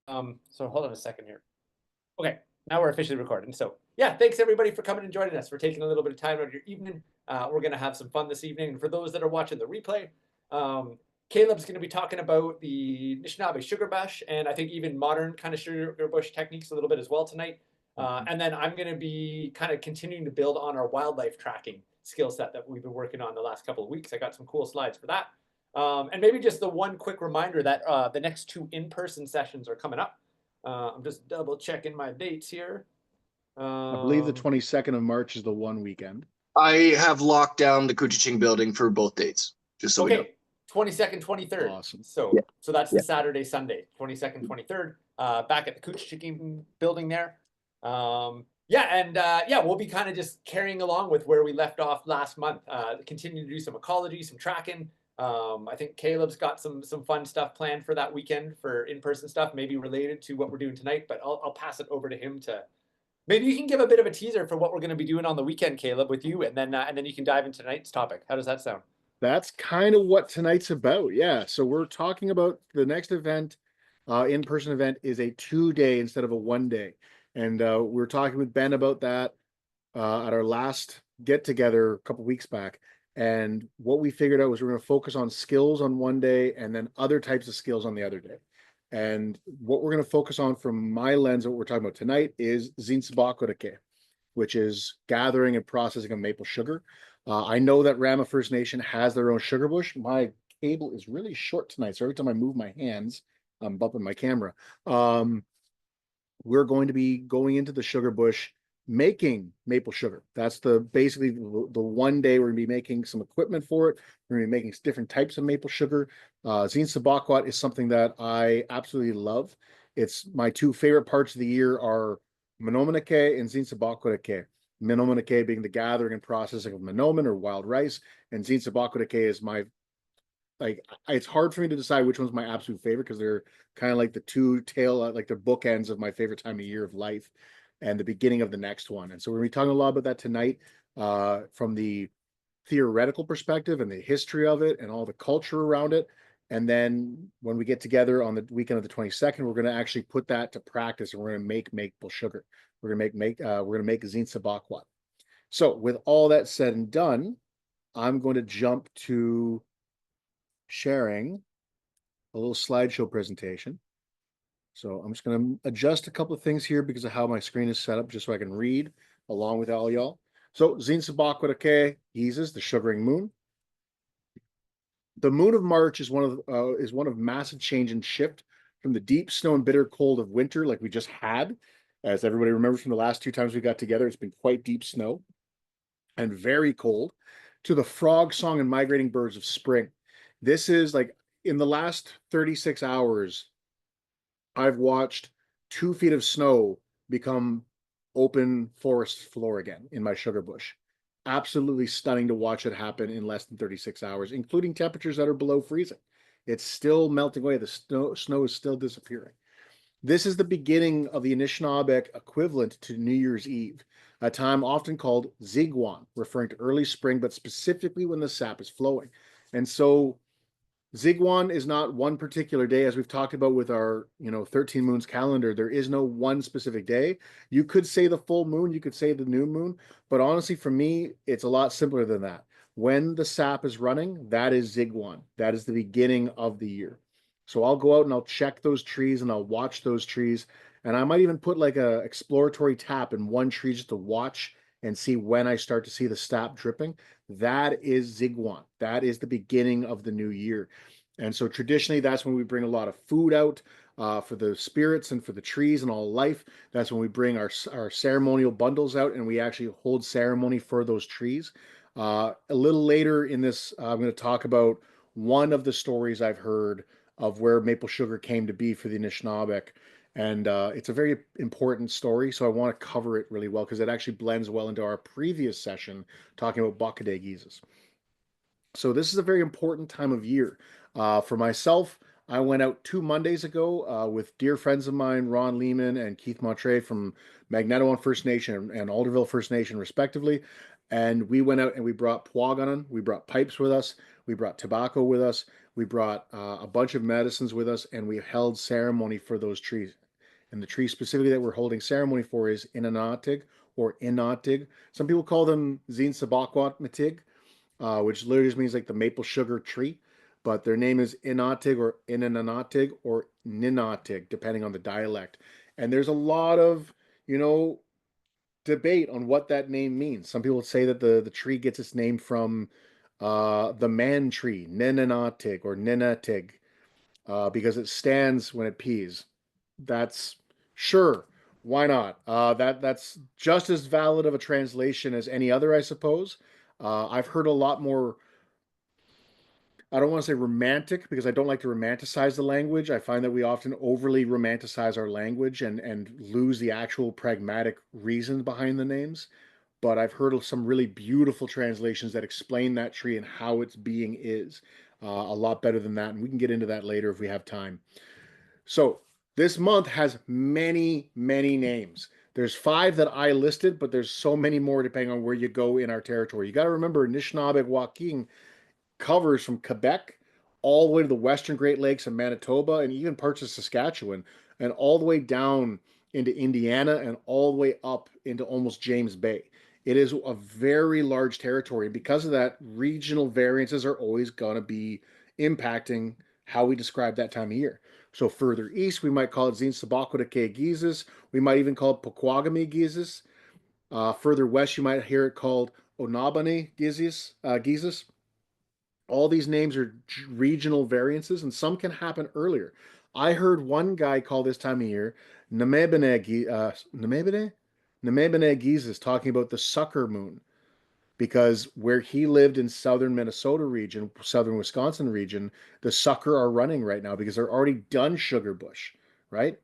So hold on a second here. Okay, now we're officially recording. So yeah, thanks everybody for coming and joining us. For taking a little bit of time out of your evening. We're gonna have some fun this evening. And for those that are watching the replay, Caleb's gonna be talking about the Anishinaabe Sugar Bush and I think even modern kind of sugar bush techniques a little bit as well tonight. And then I'm gonna be kind of continuing to build on our wildlife tracking skill set that we've been working on the last couple of weeks. I got some cool slides for that. And maybe just the one quick reminder that the next two in-person sessions are coming up. I'm just double checking my dates here. I believe the Um, 22nd of March is the one weekend. I have locked down the Kuchiching building for both dates, just so we know. okay, 22nd, 23rd. Awesome. So that's the Yeah. Saturday, Sunday, 22nd, 23rd, back at the Kuchiching building there. Yeah, we'll be kind of just carrying along with where we left off last month. Continue to do some ecology, some tracking. I think Caleb's got some fun stuff planned for that weekend for in-person stuff, maybe related to what we're doing tonight. But I'll pass it over to him to maybe you can give a bit of a teaser for what we're going to be doing on the weekend, Caleb, with you, and then you can dive into tonight's topic. How does that sound? That's kind of what tonight's about. Yeah. So we're talking about the next event, in-person event is a 2-day instead of a 1-day. And we were talking with Ben about that at our last get together a couple weeks back. And what we figured out was we're going to focus on skills on one day and then other types of skills on the other day. And what we're going to focus on from my lens, what we're talking about tonight is Ziinzibawaad, which is gathering and processing of maple sugar. I know that Rama First Nation has their own sugar bush. My cable is really short tonight, so every time I move my hands, I'm bumping my camera. We're going to be going into the sugar bush making maple sugar. That's basically the one day we're going to be making some equipment for it. We're going to be making different types of maple sugar. Ziinzibawaad is something that I absolutely love. It's my two favorite parts of the year are Menominake and Ziinzibawaad. Menominake being the gathering and processing of menomin or wild rice, and Ziinzibawaad is my it's hard for me to decide which one's my absolute favorite because they're kind of like the two tail like the bookends of my favorite time of year of life and the beginning of the next one. And so we're going to be talking a lot about that tonight from the theoretical perspective and the history of it and all the culture around it. And then when we get together on the weekend of the 22nd, we're going to actually put that to practice and we're going to make maple sugar. We're going to make Ziinzibawaad. So with all that said and done, I'm going to jump to sharing a little slideshow presentation. So I'm just going to adjust a couple of things here because of how my screen is set up, just so I can read along with all y'all. So Ziinzibawaad, Giizis, the sugaring moon. The moon of March is one of massive change and shift from the deep snow and bitter cold of winter, like we just had. As everybody remembers from the last two times we got together, it's been quite deep snow and very cold, to the frog song and migrating birds of spring. This is like in the last 36 hours, I've watched 2 feet of snow become open forest floor again in my sugar bush. Absolutely stunning to watch it happen in less than 36 hours, including temperatures that are below freezing. It's still melting away. The snow is still disappearing. This is the beginning of the Anishinaabe equivalent to New Year's Eve, a time often called Zigwan, referring to early spring, but specifically when the sap is flowing. And so Zigwan is not one particular day, as we've talked about with our 13 moons calendar. There is no one specific day. You could say the full moon, you could say the new moon, but honestly, for me, it's a lot simpler than that. When the sap is running, that is Zigwan. That is the beginning of the year. So I'll go out and I'll check those trees and I'll watch those trees. And I might even put like a exploratory tap in one tree just to watch and see when I start to see the sap dripping. That is Zigwan. That is the beginning of the new year. And so traditionally, that's when we bring a lot of food out for the spirits and for the trees and all life. That's when we bring our ceremonial bundles out and we actually hold ceremony for those trees. A little later in this, I'm going to talk about one of the stories I've heard of where maple sugar came to be for the Anishinaabe. And it's a very important story, so I want to cover it really well because it actually blends well into our previous session talking about Bakaday Giizis. So this is a very important time of year. For myself, I went out 2 Mondays ago with dear friends of mine, Ron Lehman and Keith Montre from Magneto First Nation and Alderville First Nation, respectively. And we went out and we brought pwaganan, we brought pipes with us, we brought tobacco with us, we brought a bunch of medicines with us, and we held ceremony for those trees. And the tree specifically that we're holding ceremony for is Inanatig or Inatig. Some people call them Ziinzibawaad Matig, which literally just means like the maple sugar tree. But their name is Inatig or Inanatig or Ninatig, depending on the dialect. And there's a lot of, you know, debate on what that name means. Some people say that the tree gets its name from the man tree, Nenanatig or Nenatig, because it stands when it pees. That's sure. Why not? That's just as valid of a translation as any other, I suppose. I've heard a lot more. I don't want to say romantic because I don't like to romanticize the language. I find that we often overly romanticize our language and lose the actual pragmatic reasons behind the names. But I've heard of some really beautiful translations that explain that tree and how its being is a lot better than that. And we can get into that later if we have time. So this month has many, many names. There's 5 that I listed, but there's so many more depending on where you go in our territory. You got to remember, Anishinaabe covers from Quebec all the way to the Western Great Lakes and Manitoba and even parts of Saskatchewan and all the way down into Indiana and all the way up into almost James Bay. It is a very large territory. And because of that, regional variances are always going to be impacting how we describe that time of year. So further east, we might call it Ziinzibawaad Giizis. We might even call it Poquagami Giizis. Further west, you might hear it called Onabani Giizis. All these names are regional variances, and some can happen earlier. I heard one guy call this time of year Namebene Giizis, talking about the sucker moon, because where he lived in southern Minnesota region, southern Wisconsin region, the sucker are running right now because they're already done sugar bush, right?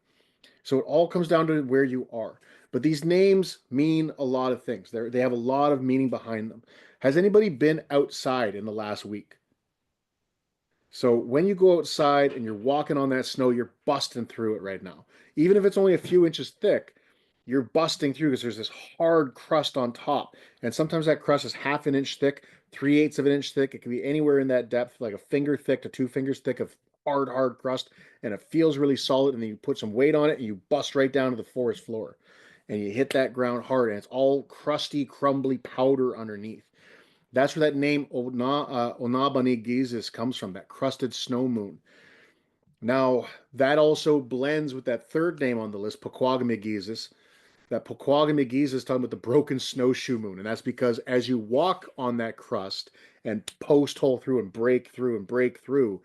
So it all comes down to where you are. But these names mean a lot of things. They have a lot of meaning behind them. Has anybody been outside in the last week? So when you go outside and you're walking on that snow, you're busting through it right now. Even if it's only a few inches thick, you're busting through because there's this hard crust on top. And sometimes that crust is half an inch thick, 3/8 of an inch thick. It can be anywhere in that depth, like a finger thick to 2 fingers thick of hard crust. And it feels really solid. And then you put some weight on it and you bust right down to the forest floor. And you hit that ground hard and it's all crusty, crumbly powder underneath. That's where that name Onabani Giizis comes from, that crusted snow moon. Now, that also blends with that third name on the list, Poquagami Giizis. That Poquagami Giizis is talking about the broken snowshoe moon. And that's because as you walk on that crust and post hole through and break through,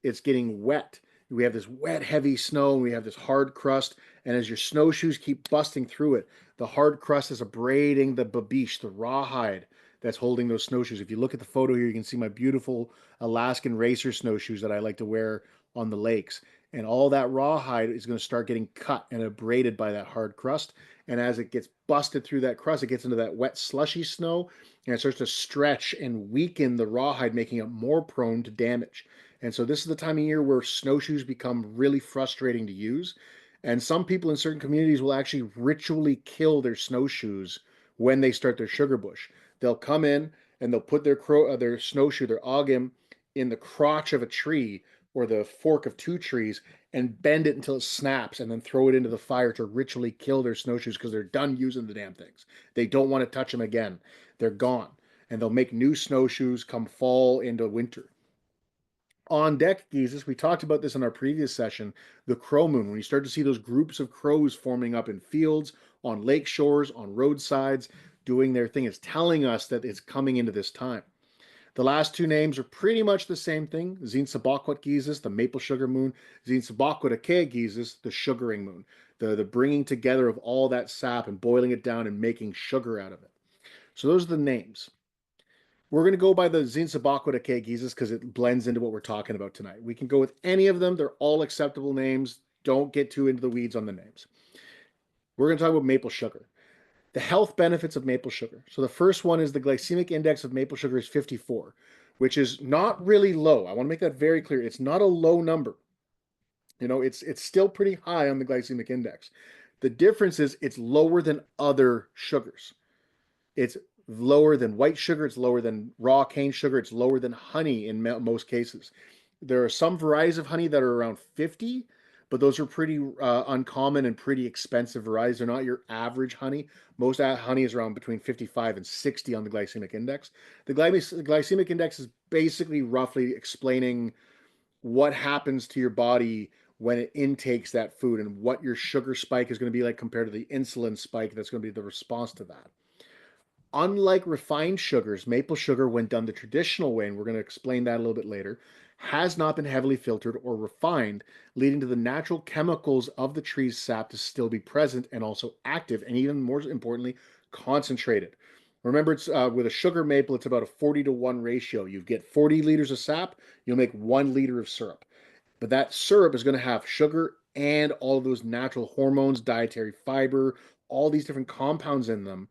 it's getting wet. We have this wet, heavy snow, and we have this hard crust. And as your snowshoes keep busting through it, the hard crust is abrading the babiche, the rawhide that's holding those snowshoes. If you look at the photo here, you can see my beautiful Alaskan racer snowshoes that I like to wear on the lakes. And all that rawhide is going to start getting cut and abraded by that hard crust. And as it gets busted through that crust, it gets into that wet, slushy snow, and it starts to stretch and weaken the rawhide, making it more prone to damage. And so this is the time of year where snowshoes become really frustrating to use. And some people in certain communities will actually ritually kill their snowshoes when they start their sugar bush. They'll come in and they'll put their snowshoe, their ogim, in the crotch of a tree or the fork of 2 trees and bend it until it snaps and then throw it into the fire to ritually kill their snowshoes because they're done using the damn things. They don't want to touch them again. They're gone. And they'll make new snowshoes come fall into winter. On deck, Giizis, we talked about this in our previous session, the crow moon, when you start to see those groups of crows forming up in fields, on lake shores, on roadsides, doing their thing. It's telling us that it's coming into this time. The last 2 names are pretty much the same thing. Ziinzibawaad Giizis, the maple sugar moon. Ziinzibawaad Giizis, the sugaring moon. The bringing together of all that sap and boiling it down and making sugar out of it. So those are the names. We're going to go by the Ziinzibawaad Giizis because it blends into what we're talking about tonight. We can go with any of them. They're all acceptable names. Don't get too into the weeds on the names. We're going to talk about maple sugar. The health benefits of maple sugar. So the first one is the glycemic index of maple sugar is 54, which is not really low. I want to make that very clear. It's not a low number. You know, it's still pretty high on the glycemic index. The difference is it's lower than other sugars. It's lower than white sugar. It's lower than raw cane sugar. It's lower than honey in most cases. There are some varieties of honey that are around 50, but those are pretty uncommon and pretty expensive varieties. They're not your average honey. Most honey is around between 55 and 60 on the glycemic index. The glycemic index is basically roughly explaining what happens to your body when it intakes that food and what your sugar spike is going to be like compared to the insulin spike that's going to be the response to that. Unlike refined sugars, maple sugar, when done the traditional way, and we're going to explain that a little bit later, has not been heavily filtered or refined, leading to the natural chemicals of the tree's sap to still be present and also active, and even more importantly, concentrated. Remember, it's with a sugar maple, it's about a 40-to-1 ratio. You get 40 liters of sap, you'll make 1 liter of syrup. But that syrup is going to have sugar and all of those natural hormones, dietary fiber, all these different compounds in them,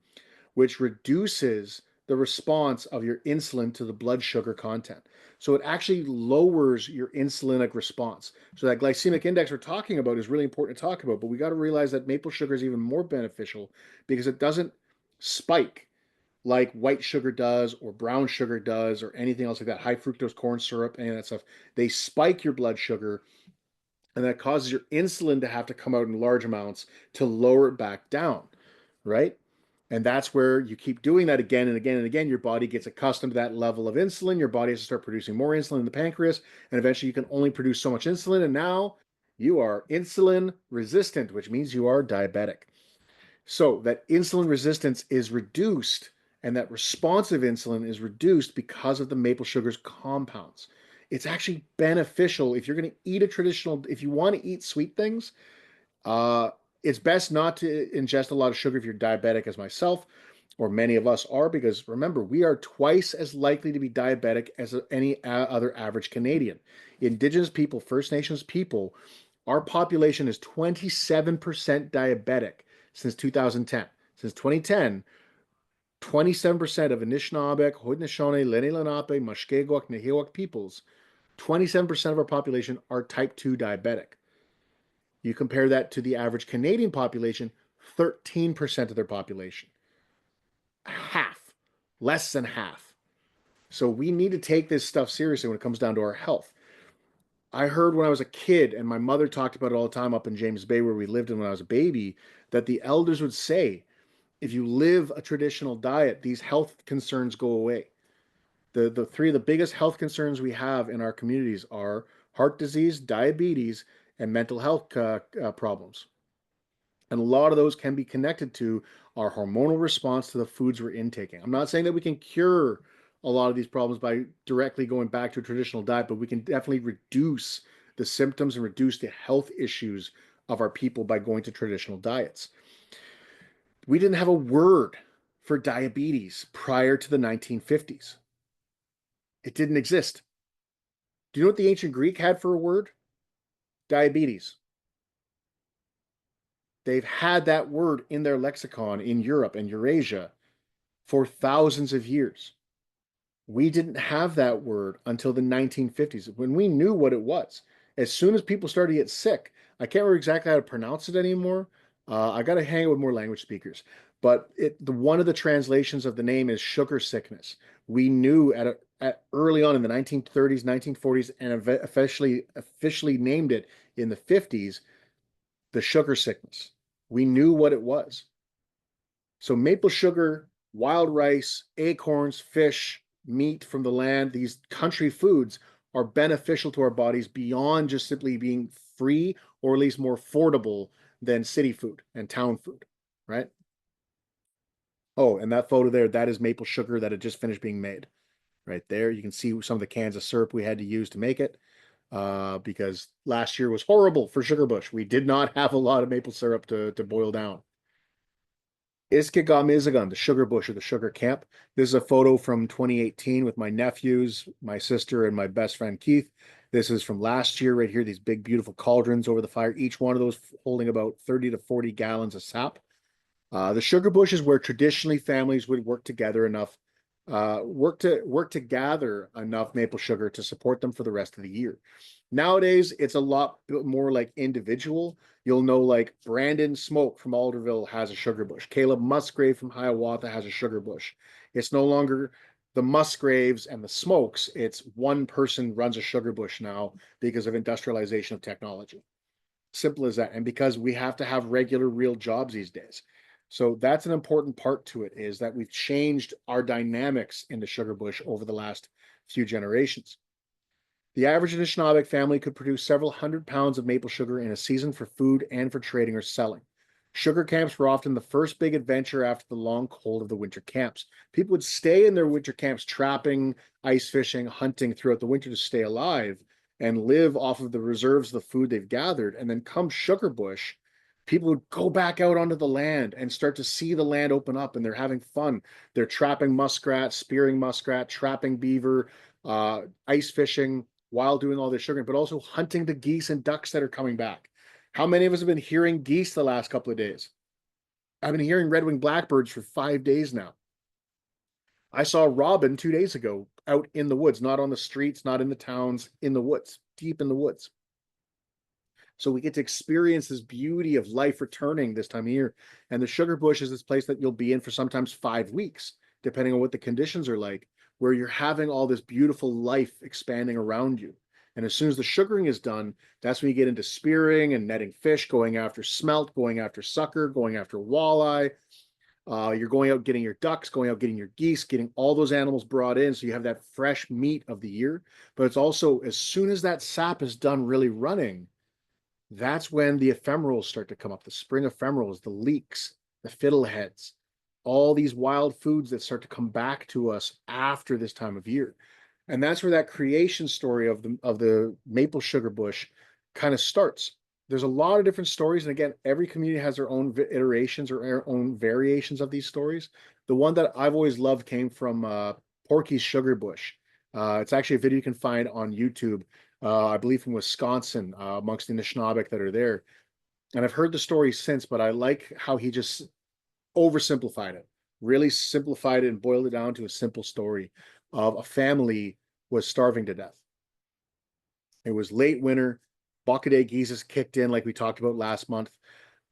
which reduces the response of your insulin to the blood sugar content. So it actually lowers your insulinic response. So that glycemic index we're talking about is really important to talk about, but we got to realize that maple sugar is even more beneficial because it doesn't spike like white sugar does or brown sugar does or anything else like that, high fructose corn syrup, any of that stuff. They spike your blood sugar, and that causes your insulin to have to come out in large amounts to lower it back down, right? And that's where you keep doing that again and again and again. Your body gets accustomed to that level of insulin. Your body has to start producing more insulin in the pancreas. And eventually you can only produce so much insulin. And now you are insulin resistant, which means you are diabetic. So that insulin resistance is reduced and that responsive insulin is reduced because of the maple sugar's compounds. It's actually beneficial if you're going to eat if you want to eat sweet things, it's best not to ingest a lot of sugar if you're diabetic, as myself or many of us are, because remember, we are twice as likely to be diabetic as any other average Canadian. Indigenous people, First Nations people, our population is 27% diabetic since 2010. Since 2010, 27% of Anishinaabe, Haudenosaunee, Lenni Lenape, Mushkegowuk, Nehiyawak peoples, 27% of our population are type 2 diabetic. You compare that to the average Canadian population, 13% of their population. Half, less than half. So we need to take this stuff seriously when it comes down to our health. I heard when I was a kid, and my mother talked about it all the time up in James Bay where we lived in when I was a baby, that the elders would say, if you live a traditional diet, these health concerns go away. The three of the biggest health concerns we have in our communities are heart disease, diabetes, and mental health problems. And a lot of those can be connected to our hormonal response to the foods we're intaking. I'm not saying that we can cure a lot of these problems by directly going back to a traditional diet, but we can definitely reduce the symptoms and reduce the health issues of our people by going to traditional diets. We didn't have a word for diabetes prior to the 1950s. It didn't exist. Do you know what the ancient Greek had for a word? Diabetes. They've had that word in their lexicon in Europe and Eurasia for thousands of years. We didn't have that word until the 1950s when we knew what it was. As soon as people started to get sick, I can't remember exactly how to pronounce it anymore. I got to hang out with more language speakers. But one of the translations of the name is sugar sickness. We knew at early on in the 1930s, 1940s, and officially named it in the 50s, the sugar sickness. We knew what it was. So maple sugar, wild rice, acorns, fish, meat from the land, these country foods are beneficial to our bodies beyond just simply being free or at least more affordable than city food and town food, right? Oh, and that photo there, that is maple sugar that had just finished being made. Right there, you can see some of the cans of syrup we had to use to make it because last year was horrible for Sugar Bush. We did not have a lot of maple syrup to boil down. Iskigamizagan, the Sugar Bush or the Sugar Camp. This is a photo from 2018 with my nephews, my sister, and my best friend Keith. This is from last year right here, these big, beautiful cauldrons over the fire, each one of those holding about 30 to 40 gallons of sap. The Sugar Bush is where traditionally families would work together enough, work to gather enough maple sugar to support them for the rest of the year. Nowadays, it's a lot more like individual. You'll know like Brandon Smoke from Alderville has a sugar bush. Caleb Musgrave from Hiawatha has a sugar bush. It's no longer the Musgraves and the Smokes. It's one person runs a sugar bush now because of industrialization of technology. Simple as that. And because we have to have regular, real jobs these days. So that's an important part to it, is that we've changed our dynamics in the sugar bush over the last few generations. The average Anishinaabe family could produce several hundred pounds of maple sugar in a season for food and for trading or selling. Sugar camps were often the first big adventure after the long cold of the winter camps. People would stay in their winter camps trapping, ice fishing, hunting throughout the winter to stay alive and live off of the reserves of the food they've gathered. And then come sugar bush, people would go back out onto the land and start to see the land open up, and they're having fun. They're trapping muskrat, spearing muskrat, trapping beaver, ice fishing while doing all this sugar, but also hunting the geese and ducks that are coming back. How many of us have been hearing geese the last couple of days? I've been hearing red-winged blackbirds for 5 days now. I saw a robin 2 days ago out in the woods, not on the streets, not in the towns, in the woods, deep in the woods. So we get to experience this beauty of life returning this time of year. And the sugar bush is this place that you'll be in for sometimes 5 weeks, depending on what the conditions are like, where you're having all this beautiful life expanding around you. And as soon as the sugaring is done, that's when you get into spearing and netting fish, going after smelt, going after sucker, going after walleye. You're going out getting your ducks, going out getting your geese, getting all those animals brought in. So you have that fresh meat of the year. But it's also, as soon as that sap is done really running, that's when the ephemerals start to come up, the spring ephemerals, the leeks, the fiddleheads, all these wild foods that start to come back to us after this time of year. And that's where that creation story of the maple sugar bush kind of starts. There's a lot of different stories. And again, every community has their own iterations or their own variations of these stories. The one that I've always loved came from Porky's Sugar Bush. It's actually a video you can find on YouTube, I believe from Wisconsin, amongst the Anishinaabe that are there. And I've heard the story since, but I like how he just oversimplified it, really simplified it and boiled it down to a simple story of a family was starving to death. It was late winter. Bakaday Giizis kicked in like we talked about last month.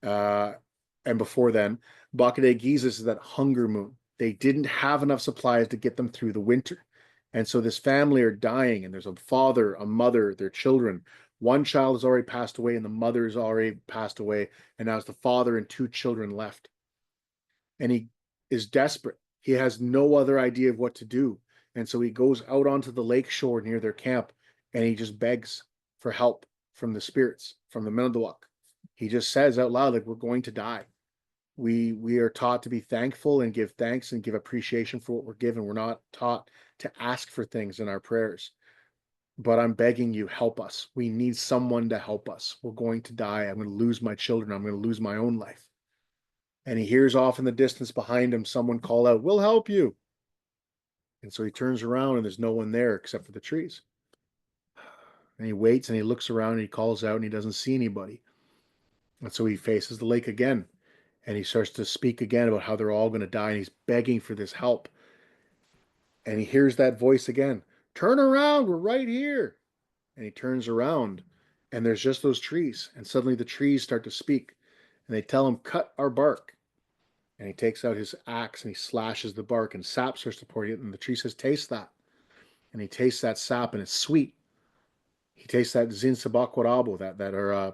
And before then, Bakaday Giizis is that hunger moon. They didn't have enough supplies to get them through the winter. And so this family are dying, and there's a father, a mother, their children. One child has already passed away, and the mother has already passed away. And now it's the father and 2 children left. And he is desperate. He has no other idea of what to do. And so he goes out onto the lake shore near their camp, and he just begs for help from the spirits, from the Menadawak. He just says out loud, like, we're going to die. We are taught to be thankful and give thanks and give appreciation for what we're given. We're not taught to ask for things in our prayers. But I'm begging you, help us. We need someone to help us. We're going to die. I'm going to lose my children. I'm going to lose my own life. And he hears off in the distance behind him someone call out, we'll help you. And so he turns around and there's no one there except for the trees. And he waits and he looks around and he calls out and he doesn't see anybody. And so he faces the lake again. And he starts to speak again about how they're all going to die. And he's begging for this help. And he hears that voice again. Turn around, we're right here. And he turns around and there's just those trees. And suddenly the trees start to speak. And they tell him, cut our bark. And he takes out his axe and he slashes the bark, and sap starts to pour it. And the tree says, taste that. And he tastes that sap and it's sweet. He tastes that Ziinzibawaad, that are,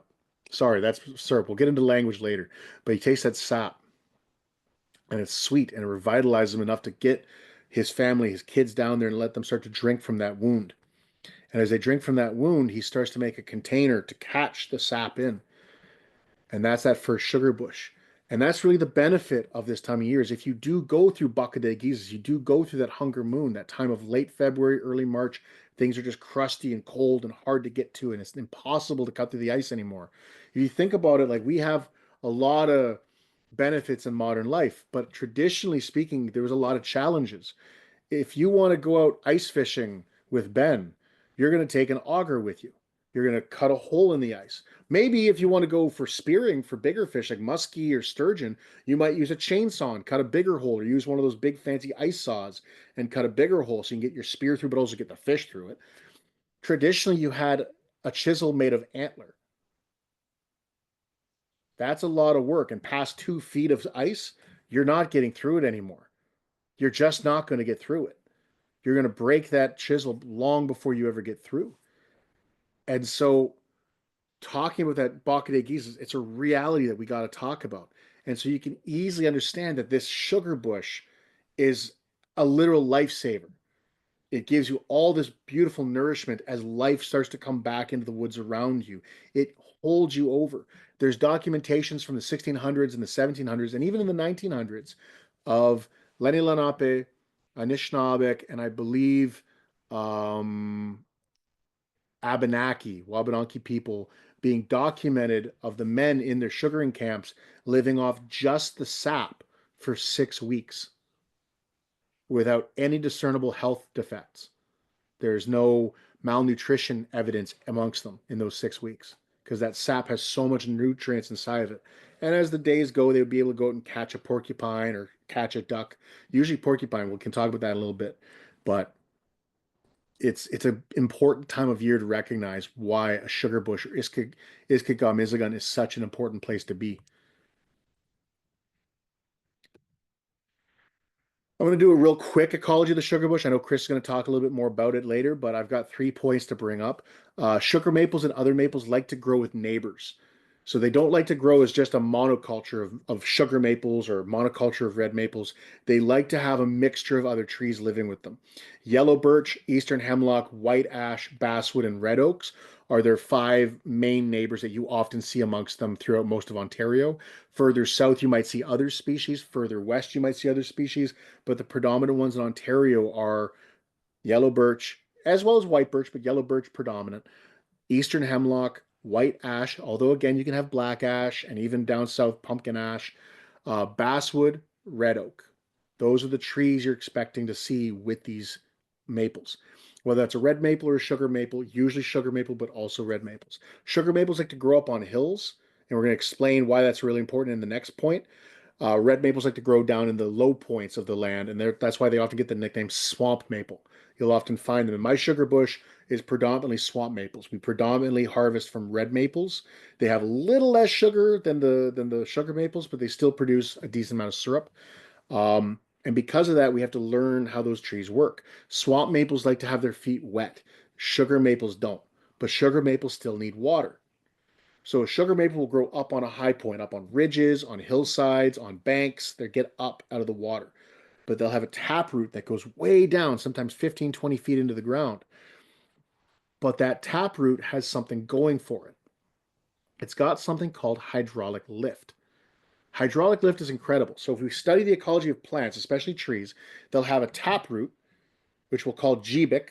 sorry, that's syrup. We'll get into language later. But he tastes that sap and it's sweet, and it revitalizes him enough to get his family, his kids down there and let them start to drink from that wound. And as they drink from that wound, he starts to make a container to catch the sap in. And that's that first sugar bush. And that's really the benefit of this time of year, is if you do go through Bakaday Giizis, you do go through that hunger moon, that time of late February, early March, things are just crusty and cold and hard to get to, and it's impossible to cut through the ice anymore. If you think about it, like, we have a lot of benefits in modern life, but traditionally speaking, there was a lot of challenges. If you want to go out ice fishing with Ben, you're going to take an auger with you. You're going to cut a hole in the ice. Maybe if you want to go for spearing for bigger fish like muskie or sturgeon, you might use a chainsaw and cut a bigger hole, or use one of those big fancy ice saws and cut a bigger hole so you can get your spear through, but also get the fish through it. Traditionally, you had a chisel made of antler. That's a lot of work. And past 2 feet of ice, you're not getting through it anymore. you're just not going to get through it. You're going to break that chisel long before you ever get through. And so talking about that Baka de Giizis, it's a reality that we got to talk about. And so you can easily understand that this sugar bush is a literal lifesaver. It gives you all this beautiful nourishment as life starts to come back into the woods around you. It holds you over. There's documentations from the 1600s and the 1700s and even in the 1900s of Lenni Lenape, Anishinaabe, and I believe Abenaki, Wabanaki people being documented of the men in their sugaring camps living off just the sap for 6 weeks without any discernible health defects. There's no malnutrition evidence amongst them in those 6 weeks because that sap has so much nutrients inside of it. And as the days go, they would be able to go out and catch a porcupine or catch a duck. Usually porcupine, we can talk about that in a little bit. But it's an important time of year to recognize why a sugar bush or Iskigamizigan is such an important place to be. I'm going to do a real quick ecology of the sugar bush. I know Chris is going to talk a little bit more about it later, but I've got 3 points to bring up. Sugar maples and other maples like to grow with neighbors. So they don't like to grow as just a monoculture of sugar maples or monoculture of red maples. They like to have a mixture of other trees living with them. Yellow birch, eastern hemlock, white ash, basswood, and red oaks are their 5 main neighbors that you often see amongst them throughout most of Ontario. Further south, you might see other species. Further west, you might see other species. But the predominant ones in Ontario are yellow birch, as well as white birch, but yellow birch predominant, eastern hemlock, white ash, although again, you can have black ash and even down south, pumpkin ash, basswood, red oak. Those are the trees you're expecting to see with these maples. Whether that's a red maple or a sugar maple, usually sugar maple, but also red maples. Sugar maples like to grow up on hills, and we're going to explain why that's really important in the next point. Red maples like to grow down in the low points of the land, and that's why they often get the nickname swamp maple. You'll often find them. And my sugar bush is predominantly swamp maples. We predominantly harvest from red maples. They have a little less sugar than the sugar maples, but they still produce a decent amount of syrup. And because of that, we have to learn how those trees work. Swamp maples like to have their feet wet. Sugar maples don't, but sugar maples still need water. So a sugar maple will grow up on a high point, up on ridges, on hillsides, on banks. They get up out of the water. But they'll have a taproot that goes way down, sometimes 15, 20 feet into the ground. But that taproot has something going for it. It's got something called hydraulic lift. Hydraulic lift is incredible. So if we study the ecology of plants, especially trees, they'll have a taproot, which we'll call Giizis,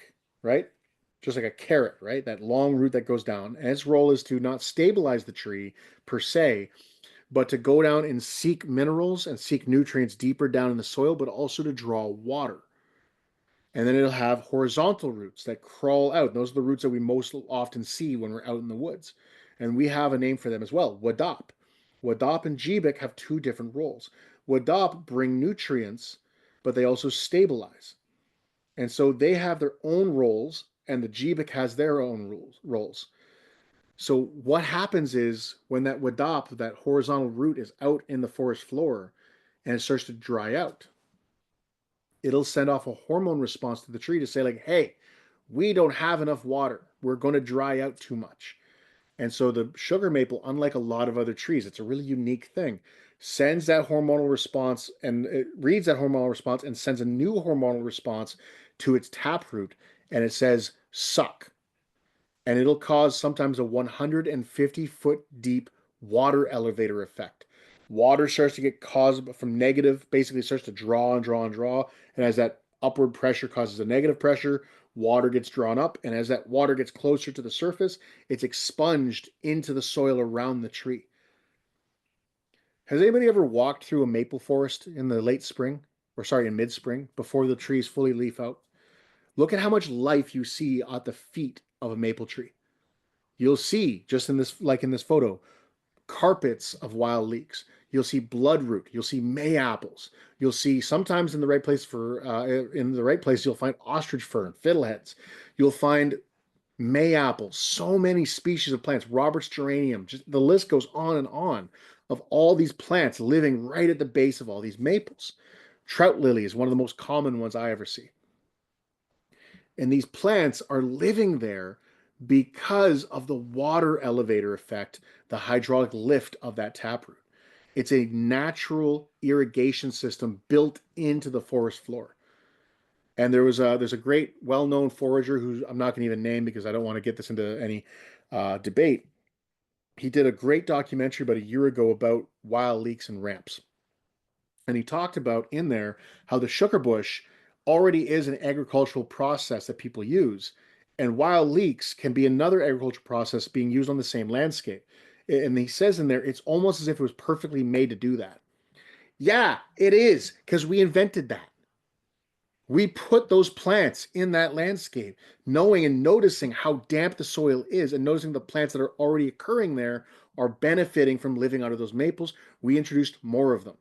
right? Just like a carrot, right? That long root that goes down. And its role is to not stabilize the tree per se, but to go down and seek minerals and seek nutrients deeper down in the soil, but also to draw water. And then it'll have horizontal roots that crawl out. Those are the roots that we most often see when we're out in the woods. And we have a name for them as well, wadop. Wadop and Giizis have 2 different roles. Wadop bring nutrients, but they also stabilize. And so they have their own roles, and the Giizis has their own roles. So what happens is when that wadop, that horizontal root, is out in the forest floor and it starts to dry out, it'll send off a hormone response to the tree to say like, hey, we don't have enough water. We're going to dry out too much. And so the sugar maple, unlike a lot of other trees, it's a really unique thing, sends that hormonal response and it reads that hormonal response and sends a new hormonal response to its taproot. And it says, suck. And it'll cause sometimes a 150-foot deep water elevator effect. Water starts to get caused from negative, basically starts to draw and draw and draw. And as that upward pressure causes a negative pressure, water gets drawn up. And as that water gets closer to the surface, it's expunged into the soil around the tree. Has anybody ever walked through a maple forest in the late spring, or sorry, in mid-spring, before the trees fully leaf out? Look at how much life you see at the feet of a maple tree. You'll see, just in this, like in this photo, carpets of wild leeks. You'll see bloodroot. You'll see May apples. You'll see sometimes in the right place you'll find ostrich fern, fiddleheads. You'll find May apples. So many species of plants. Robert's geranium. Just the list goes on of all these plants living right at the base of all these maples. Trout lily is one of the most common ones I ever see. And these plants are living there because of the water elevator effect, the hydraulic lift of that taproot. It's a natural irrigation system built into the forest floor. And there's a great well-known forager who I'm not going to even name because I don't want to get this into any debate. He did a great documentary about a year ago about wild leeks and ramps. And he talked about in there how the sugar bush already is an agricultural process that people use. And wild leeks can be another agricultural process being used on the same landscape. And he says in there, it's almost as if it was perfectly made to do that. Yeah, it is, because we invented that. We put those plants in that landscape, knowing and noticing how damp the soil is and noticing the plants that are already occurring there are benefiting from living out of those maples. We introduced more of them.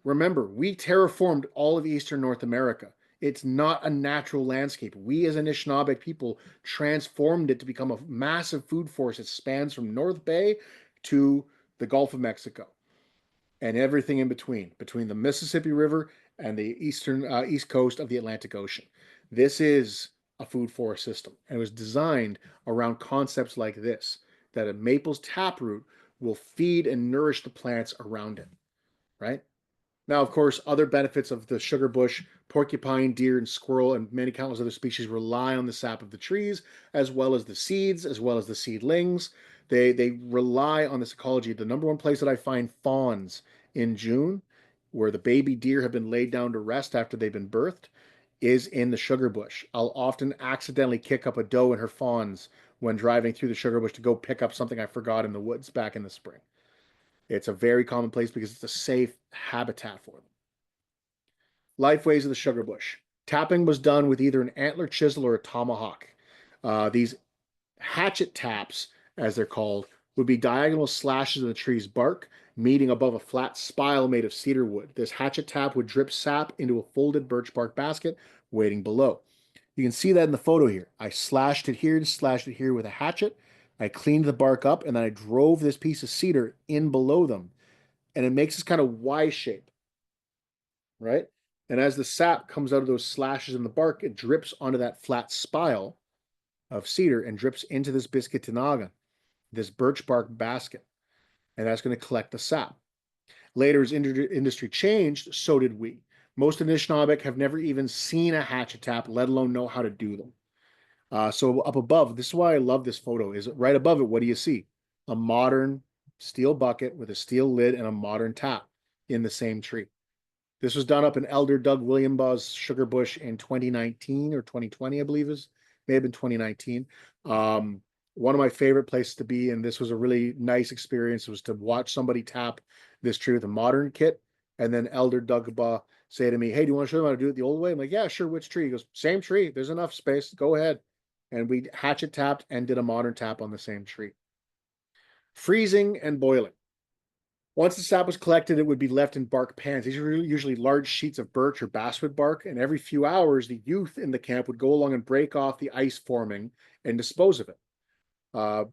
Remember, we terraformed all of Eastern North America. It's not a natural landscape. We as Anishinaabe people transformed it to become a massive food forest that spans from North Bay to the Gulf of Mexico and everything in between the Mississippi River and the east coast of the Atlantic Ocean. This is a food forest system, and it was designed around concepts like this, that a maple's taproot will feed and nourish the plants around it, right? Now, of course, other benefits of the sugar bush, porcupine, deer, and squirrel, and many countless other species rely on the sap of the trees, as well as the seeds, as well as the seedlings. They rely on this ecology. The number one place that I find fawns in June, where the baby deer have been laid down to rest after they've been birthed, is in the sugar bush. I'll often accidentally kick up a doe and her fawns when driving through the sugar bush to go pick up something I forgot in the woods back in the spring. It's a very common place because it's a safe habitat for them. Lifeways of the sugar bush. Tapping was done with either an antler chisel or a tomahawk. These hatchet taps, as they're called, would be diagonal slashes in the tree's bark, meeting above a flat spile made of cedar wood. This hatchet tap would drip sap into a folded birch bark basket waiting below. You can see that in the photo here. I slashed it here with a hatchet. I cleaned the bark up, and then I drove this piece of cedar in below them. And it makes this kind of Y shape, right? And as the sap comes out of those slashes in the bark, it drips onto that flat spile of cedar and drips into this biscuit tinaga, this birch bark basket. And that's going to collect the sap. Later, as industry changed, so did we. Most Anishinaabe have never even seen a hatchet tap, let alone know how to do them. So up above, this is why I love this photo, is right above it, what do you see? A modern steel bucket with a steel lid and a modern tap in the same tree. This was done up in Elder Doug Williambaugh's sugar bush in 2019 or 2020, I believe is, may have been 2019. One of my favorite places to be, and this was a really nice experience, was to watch somebody tap this tree with a modern kit, and then Elder Doug say to me, "Hey, do you want to show them how to do it the old way?" I'm like, "Yeah, sure. Which tree?" He goes, "Same tree. There's enough space. Go ahead." And we hatchet tapped and did a modern tap on the same tree. Freezing and boiling. Once the sap was collected, it would be left in bark pans. These are usually large sheets of birch or basswood bark, and every few hours, the youth in the camp would go along and break off the ice forming and dispose of it.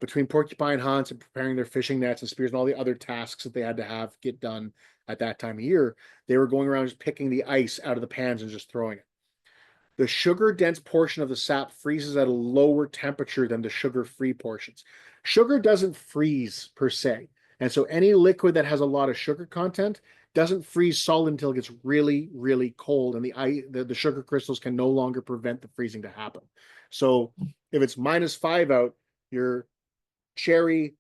Between porcupine hunts and preparing their fishing nets and spears and all the other tasks that they had to have get done at that time of year, they were going around just picking the ice out of the pans and just throwing it. The sugar-dense portion of the sap freezes at a lower temperature than the sugar-free portions. Sugar doesn't freeze per se, and so any liquid that has a lot of sugar content doesn't freeze solid until it gets really, really cold, and the sugar crystals can no longer prevent the freezing to happen. So if it's -5 out, your cherry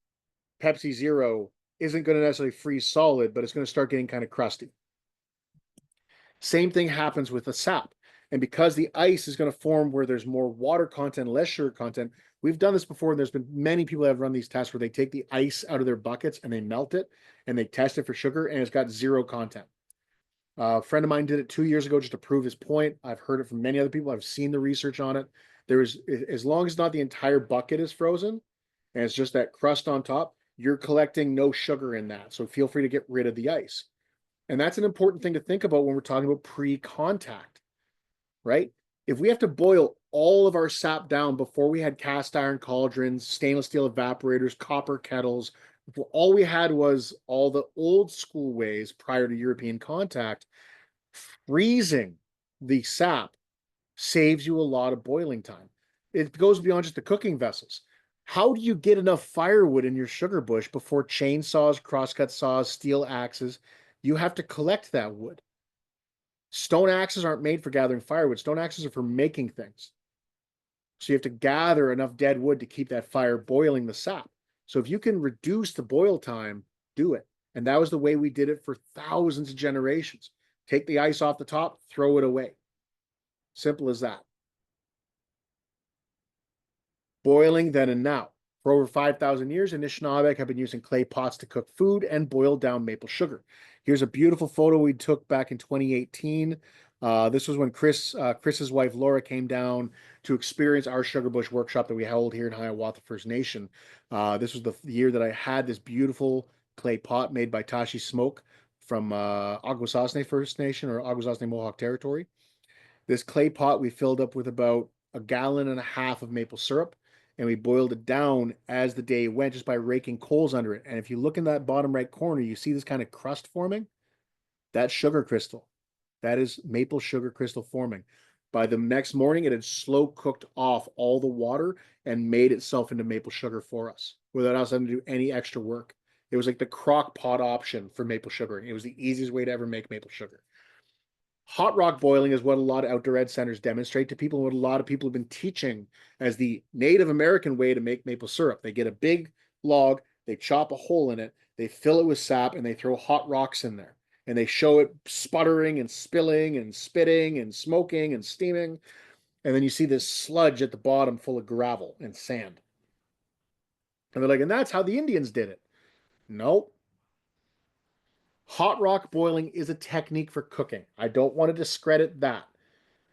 Pepsi Zero isn't going to necessarily freeze solid, but it's going to start getting kind of crusty. Same thing happens with the sap. And because the ice is going to form where there's more water content, less sugar content, we've done this before, and there's been many people that have run these tests where they take the ice out of their buckets and they melt it and they test it for sugar, and it's got 0 content. A friend of mine did it 2 years ago just to prove his point. I've heard it from many other people. I've seen the research on it. As long as not the entire bucket is frozen and it's just that crust on top, you're collecting no sugar in that. So feel free to get rid of the ice. And that's an important thing to think about when we're talking about pre-contact, right? If we have to boil all of our sap down before we had cast iron cauldrons, stainless steel evaporators, copper kettles, all we had was all the old school ways prior to European contact, Freezing the sap saves you a lot of boiling time. It goes beyond just the cooking vessels. How do you get enough firewood in your sugar bush before chainsaws, crosscut saws, steel axes? You have to collect that wood. Stone axes aren't made for gathering firewood. Stone axes are for making things. So you have to gather enough dead wood to keep that fire boiling the sap. So if you can reduce the boil time, do it. And that was the way we did it for thousands of generations. Take the ice off the top, throw it away. Simple as that. Boiling then and now. For over 5,000 years, Anishinaabe have been using clay pots to cook food and boil down maple sugar. Here's a beautiful photo we took back in 2018. This was when Chris's wife Laura came down to experience our sugar bush workshop that we held here in Hiawatha First Nation. This was the year that I had this beautiful clay pot made by Tashi Smoke from Akwesasne First Nation or Akwesasne Mohawk Territory. This clay pot we filled up with about 1.5 gallons of maple syrup, and we boiled it down as the day went just by raking coals under it. And if you look in that bottom right corner, you see this kind of crust forming. That's sugar crystal. That is maple sugar crystal forming. By the next morning, it had slow cooked off all the water and made itself into maple sugar for us without us having to do any extra work. It was like the crock pot option for maple sugar. It was the easiest way to ever make maple sugar. Hot rock boiling is what a lot of outdoor ed centers demonstrate to people, and what a lot of people have been teaching as the Native American way to make maple syrup. They get a big log, they chop a hole in it, they fill it with sap, and they throw hot rocks in there. And they show it sputtering and spilling and spitting and smoking and steaming. And then you see this sludge at the bottom full of gravel and sand. And they're like, and that's how the Indians did it. Nope. Hot rock boiling is a technique for cooking. I don't want to discredit that.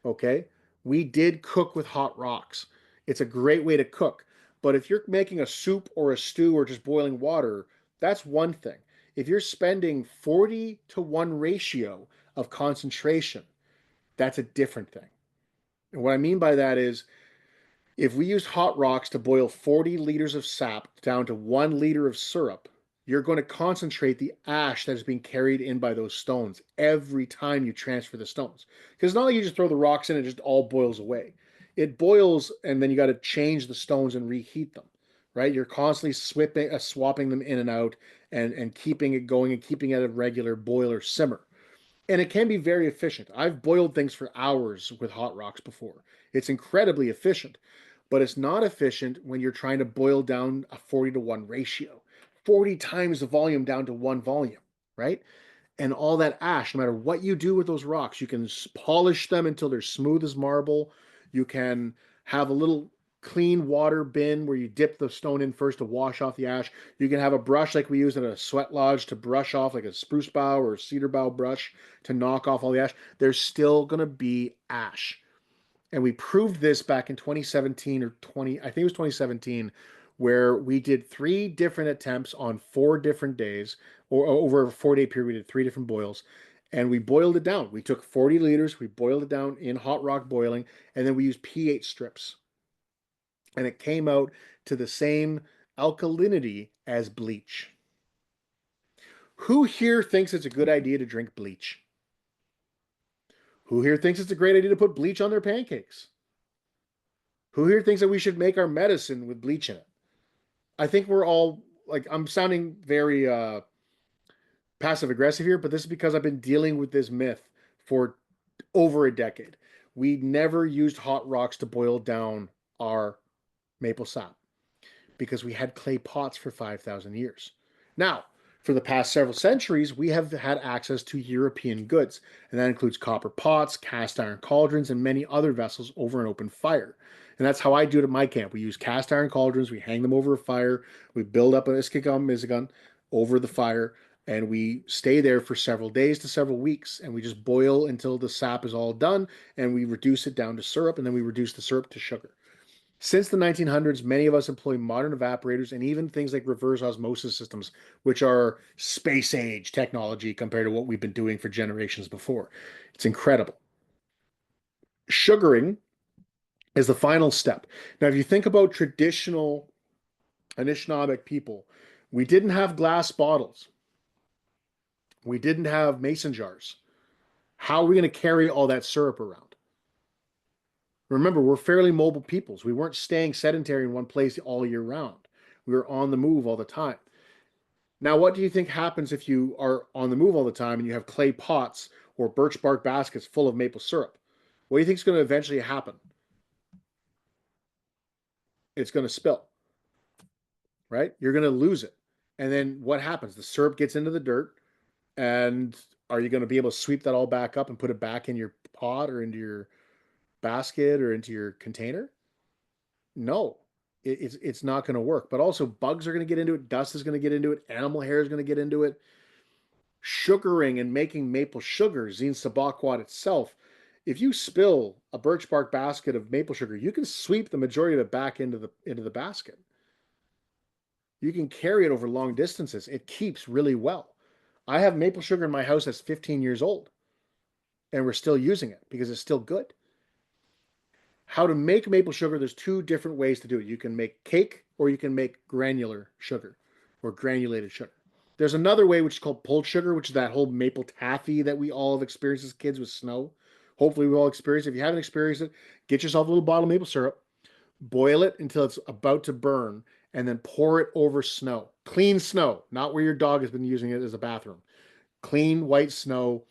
Okay? We did cook with hot rocks. It's a great way to cook. But if you're making a soup or a stew or just boiling water, that's one thing. If you're spending 40-to-1 ratio of concentration, that's a different thing. And what I mean by that is if we used hot rocks to boil 40 liters of sap down to 1 liter of syrup, you're going to concentrate the ash that is being carried in by those stones every time you transfer the stones. Because it's not like you just throw the rocks in and it just all boils away. It boils and then you got to change the stones and reheat them, right? You're constantly swapping them in and out and keeping it going and keeping it at a regular boil or simmer. And it can be very efficient. I've boiled things for hours with hot rocks before. It's incredibly efficient, but it's not efficient when you're trying to boil down a 40-to-1 ratio. 40 times the volume down to 1 volume, right? And all that ash, no matter what you do with those rocks, you can polish them until they're smooth as marble. You can have a little clean water bin where you dip the stone in first to wash off the ash. You can have a brush like we use at a sweat lodge to brush off, like a spruce bough or a cedar bough brush to knock off all the ash. There's still going to be ash. And we proved this back in 2017 or 20, I think it was 2017, where we did 3 different attempts on 4 different days, or over a 4-day period, we did 3 different boils, and we boiled it down. We took 40 liters, we boiled it down in hot rock boiling, and then we used pH strips. And it came out to the same alkalinity as bleach. Who here thinks it's a good idea to drink bleach? Who here thinks it's a great idea to put bleach on their pancakes? Who here thinks that we should make our medicine with bleach in it? I think we're all like, I'm sounding very passive aggressive here, but this is because I've been dealing with this myth for over a decade. We never used hot rocks to boil down our maple sap because we had clay pots for 5,000 years. Now, for the past several centuries, we have had access to European goods, and that includes copper pots, cast iron cauldrons, and many other vessels over an open fire. And that's how I do it at my camp. We use cast iron cauldrons, we hang them over a fire, we build up an iskikam mizigan over the fire, and we stay there for several days to several weeks, and we just boil until the sap is all done, and we reduce it down to syrup, and then we reduce the syrup to sugar. Since the 1900s, many of us employ modern evaporators and even things like reverse osmosis systems, which are space age technology compared to what we've been doing for generations before. It's incredible. Sugaring is the final step. Now, if you think about traditional Anishinaabe people, we didn't have glass bottles. We didn't have mason jars. How are we going to carry all that syrup around? Remember, we're fairly mobile peoples. We weren't staying sedentary in one place all year round. We were on the move all the time. Now, what do you think happens if you are on the move all the time and you have clay pots or birch bark baskets full of maple syrup? What do you think is going to eventually happen? It's going to spill, right? You're going to lose it. And then what happens? The syrup gets into the dirt, and are you going to be able to sweep that all back up and put it back in your pot or into your basket or into your container? No, it's not going to work. But also, bugs are going to get into it. Dust is going to get into it. Animal hair is going to get into it. Sugaring and making maple sugar, Ziinzibawaad itself, if you spill a birch bark basket of maple sugar, you can sweep the majority of it back into the basket. You can carry it over long distances. It keeps really well. I have maple sugar in my house that's 15 years old, and we're still using it because it's still good. How to make maple sugar, there's two different ways to do it. You can make cake or you can make granular sugar or granulated sugar. There's another way, which is called pulled sugar, which is that whole maple taffy that we all have experienced as kids with snow. Hopefully we all experienced it. If you haven't experienced it, get yourself a little bottle of maple syrup, boil it until it's about to burn, and then pour it over snow. Clean snow, not where your dog has been using it as a bathroom. Clean white snow,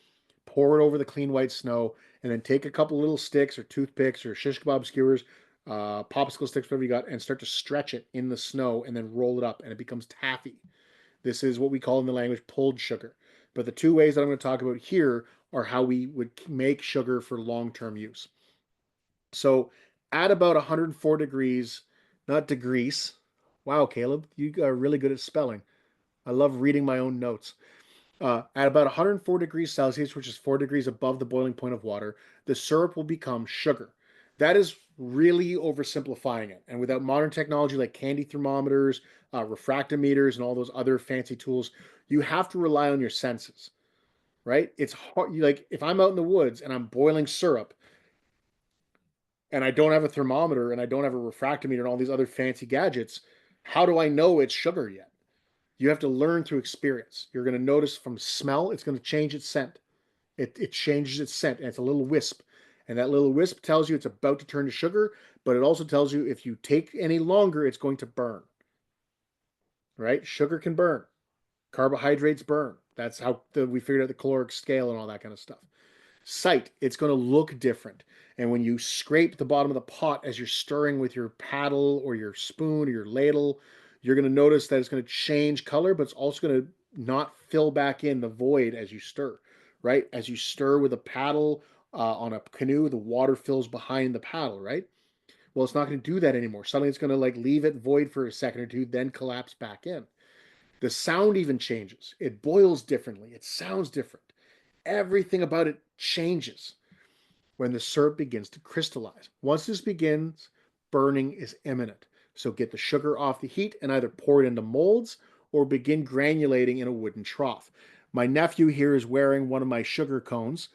pour it over the clean white snow, and then take a couple little sticks or toothpicks or shish kebab skewers, popsicle sticks, whatever you got, and start to stretch it in the snow and then roll it up, and it becomes taffy. This is what we call in the language pulled sugar. But the two ways that I'm going to talk about here are how we would make sugar for long-term use. So at about 104 degrees, not degrees. Wow, Caleb, you are really good at spelling. I love reading my own notes. At about 104 degrees Celsius, which is 4 degrees above the boiling point of water, the syrup will become sugar. That is really oversimplifying it. And without modern technology like candy thermometers, refractometers, and all those other fancy tools, you have to rely on your senses, right? It's hard. Like if I'm out in the woods and I'm boiling syrup and I don't have a thermometer and I don't have a refractometer and all these other fancy gadgets, how do I know it's sugar yet? You have to learn through experience. You're going to notice from smell, it's going to change its scent. It changes its scent, and it's a little wisp. And that little wisp tells you it's about to turn to sugar, but it also tells you if you take any longer, it's going to burn. Right? Sugar can burn. Carbohydrates burn. That's how we figured out the caloric scale and all that kind of stuff. Sight, it's going to look different. And when you scrape the bottom of the pot as you're stirring with your paddle or your spoon or your ladle, you're going to notice that it's going to change color, but it's also going to not fill back in the void as you stir, right? As you stir with a paddle on a canoe, the water fills behind the paddle, right? Well, it's not going to do that anymore. Suddenly it's going to like leave it void for a second or two, then collapse back in. The sound even changes. It boils differently. It sounds different. Everything about it changes when the syrup begins to crystallize. Once this begins, burning is imminent. So get the sugar off the heat and either pour it into molds or begin granulating in a wooden trough. My nephew here is wearing one of my sugar cones.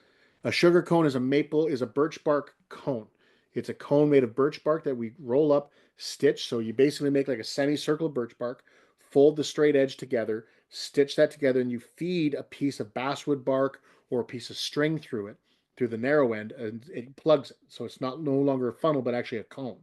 A sugar cone is a birch bark cone. It's a cone made of birch bark that we roll up, stitch. So you basically make like a semicircle of birch bark, fold the straight edge together, stitch that together, and you feed a piece of basswood bark or a piece of string through it, through the narrow end, and it plugs it. So it's not no longer a funnel, but actually a cone.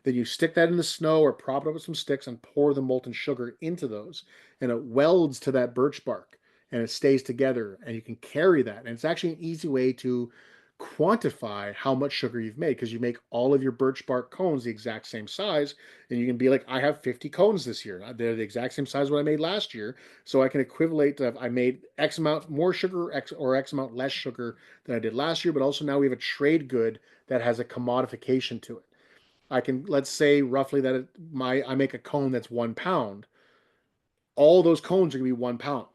Then you stick that in the snow or prop it up with some sticks and pour the molten sugar into those, and it welds to that birch bark and it stays together, and you can carry that. And it's actually an easy way to quantify how much sugar you've made because you make all of your birch bark cones the exact same size, and you can be like, I have 50 cones this year. They're the exact same size what I made last year, so I can equivalent to I made X amount more sugar or X amount less sugar than I did last year, but also now we have a trade good that has a commodification to it. I can, let's say roughly that I make a cone that's 1 pound. All those cones are going to be 1 pound.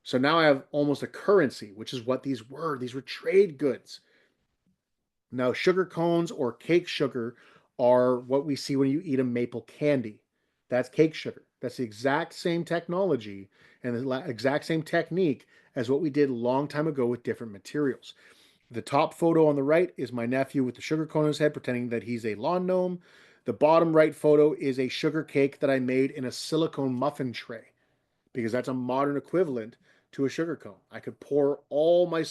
So now I have almost a currency, which is what these were. These were trade goods. Now, sugar cones or cake sugar are what we see when you eat a maple candy. That's cake sugar. That's the exact same technology and the exact same technique as what we did a long time ago with different materials. The top photo on the right is my nephew with the sugar cone on his head, pretending that he's a lawn gnome. The bottom right photo is a sugar cake that I made in a silicone muffin tray, because that's a modern equivalent to a sugar cone. I could pour all my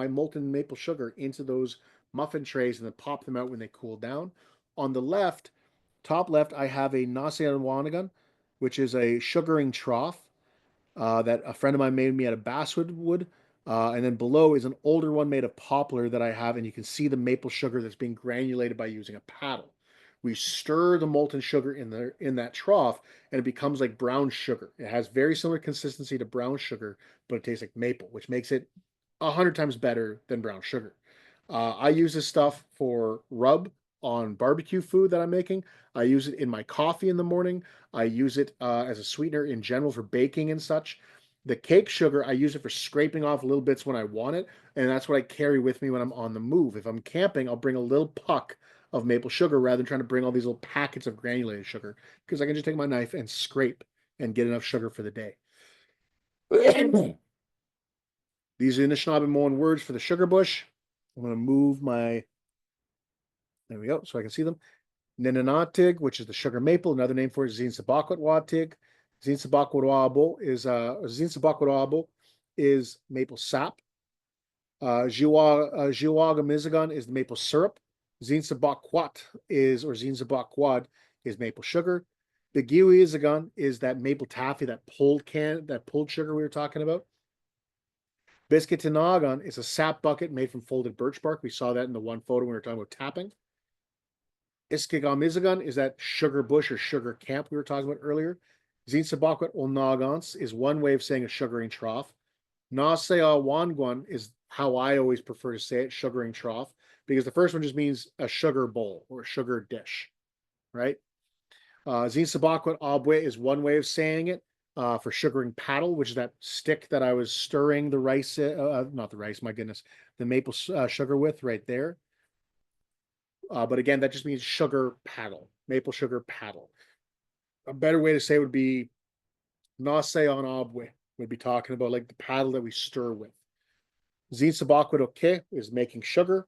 molten maple sugar into those muffin trays and then pop them out when they cool down. On the left, top left, I have a Nasianwanagan, which is a sugaring trough that a friend of mine made me out of basswood wood. And then below is an older one made of poplar that I have, and you can see the maple sugar that's being granulated by using a paddle. We stir the molten sugar in that trough, and it becomes like brown sugar. It has very similar consistency to brown sugar, but it tastes like maple, which makes it 100 times better than brown sugar. I use this stuff for rub on barbecue food that I'm making. I use it in my coffee in the morning. I use it as a sweetener in general for baking and such. The cake sugar, I use it for scraping off little bits when I want it, and that's what I carry with me when I'm on the move. If I'm camping, I'll bring a little puck of maple sugar rather than trying to bring all these little packets of granulated sugar, because I can just take my knife and scrape and get enough sugar for the day. These are Anishinaabe words for the sugar bush. I'm going to move my, there we go, so I can see them. Ninanatig, which is the sugar maple. Another name for it is Ziinzibawaad. Ziinzibawaad is maple sap. Jiwagamizagan is the maple syrup. Ziinzibawaad is maple sugar. Bigiwizagan is that maple taffy, that pulled sugar we were talking about. Biskitinagan is a sap bucket made from folded birch bark. We saw that in the one photo when we were talking about tapping. Iskigamizagan is that sugar bush or sugar camp we were talking about earlier. Ziinzibawaad Olnagans is one way of saying a sugaring trough. Naseawangwan is how I always prefer to say it, sugaring trough, because the first one just means a sugar bowl or a sugar dish, right? Ziinzibawaad Abwe is one way of saying it for sugaring paddle, which is that stick that I was stirring the rice, not the rice, my goodness, the maple sugar with right there. But again, that just means sugar paddle, maple sugar paddle. A better way to say it would be nase on abwe, would be talking about like the paddle that we stir with. Ziinzibawaad oke is making sugar.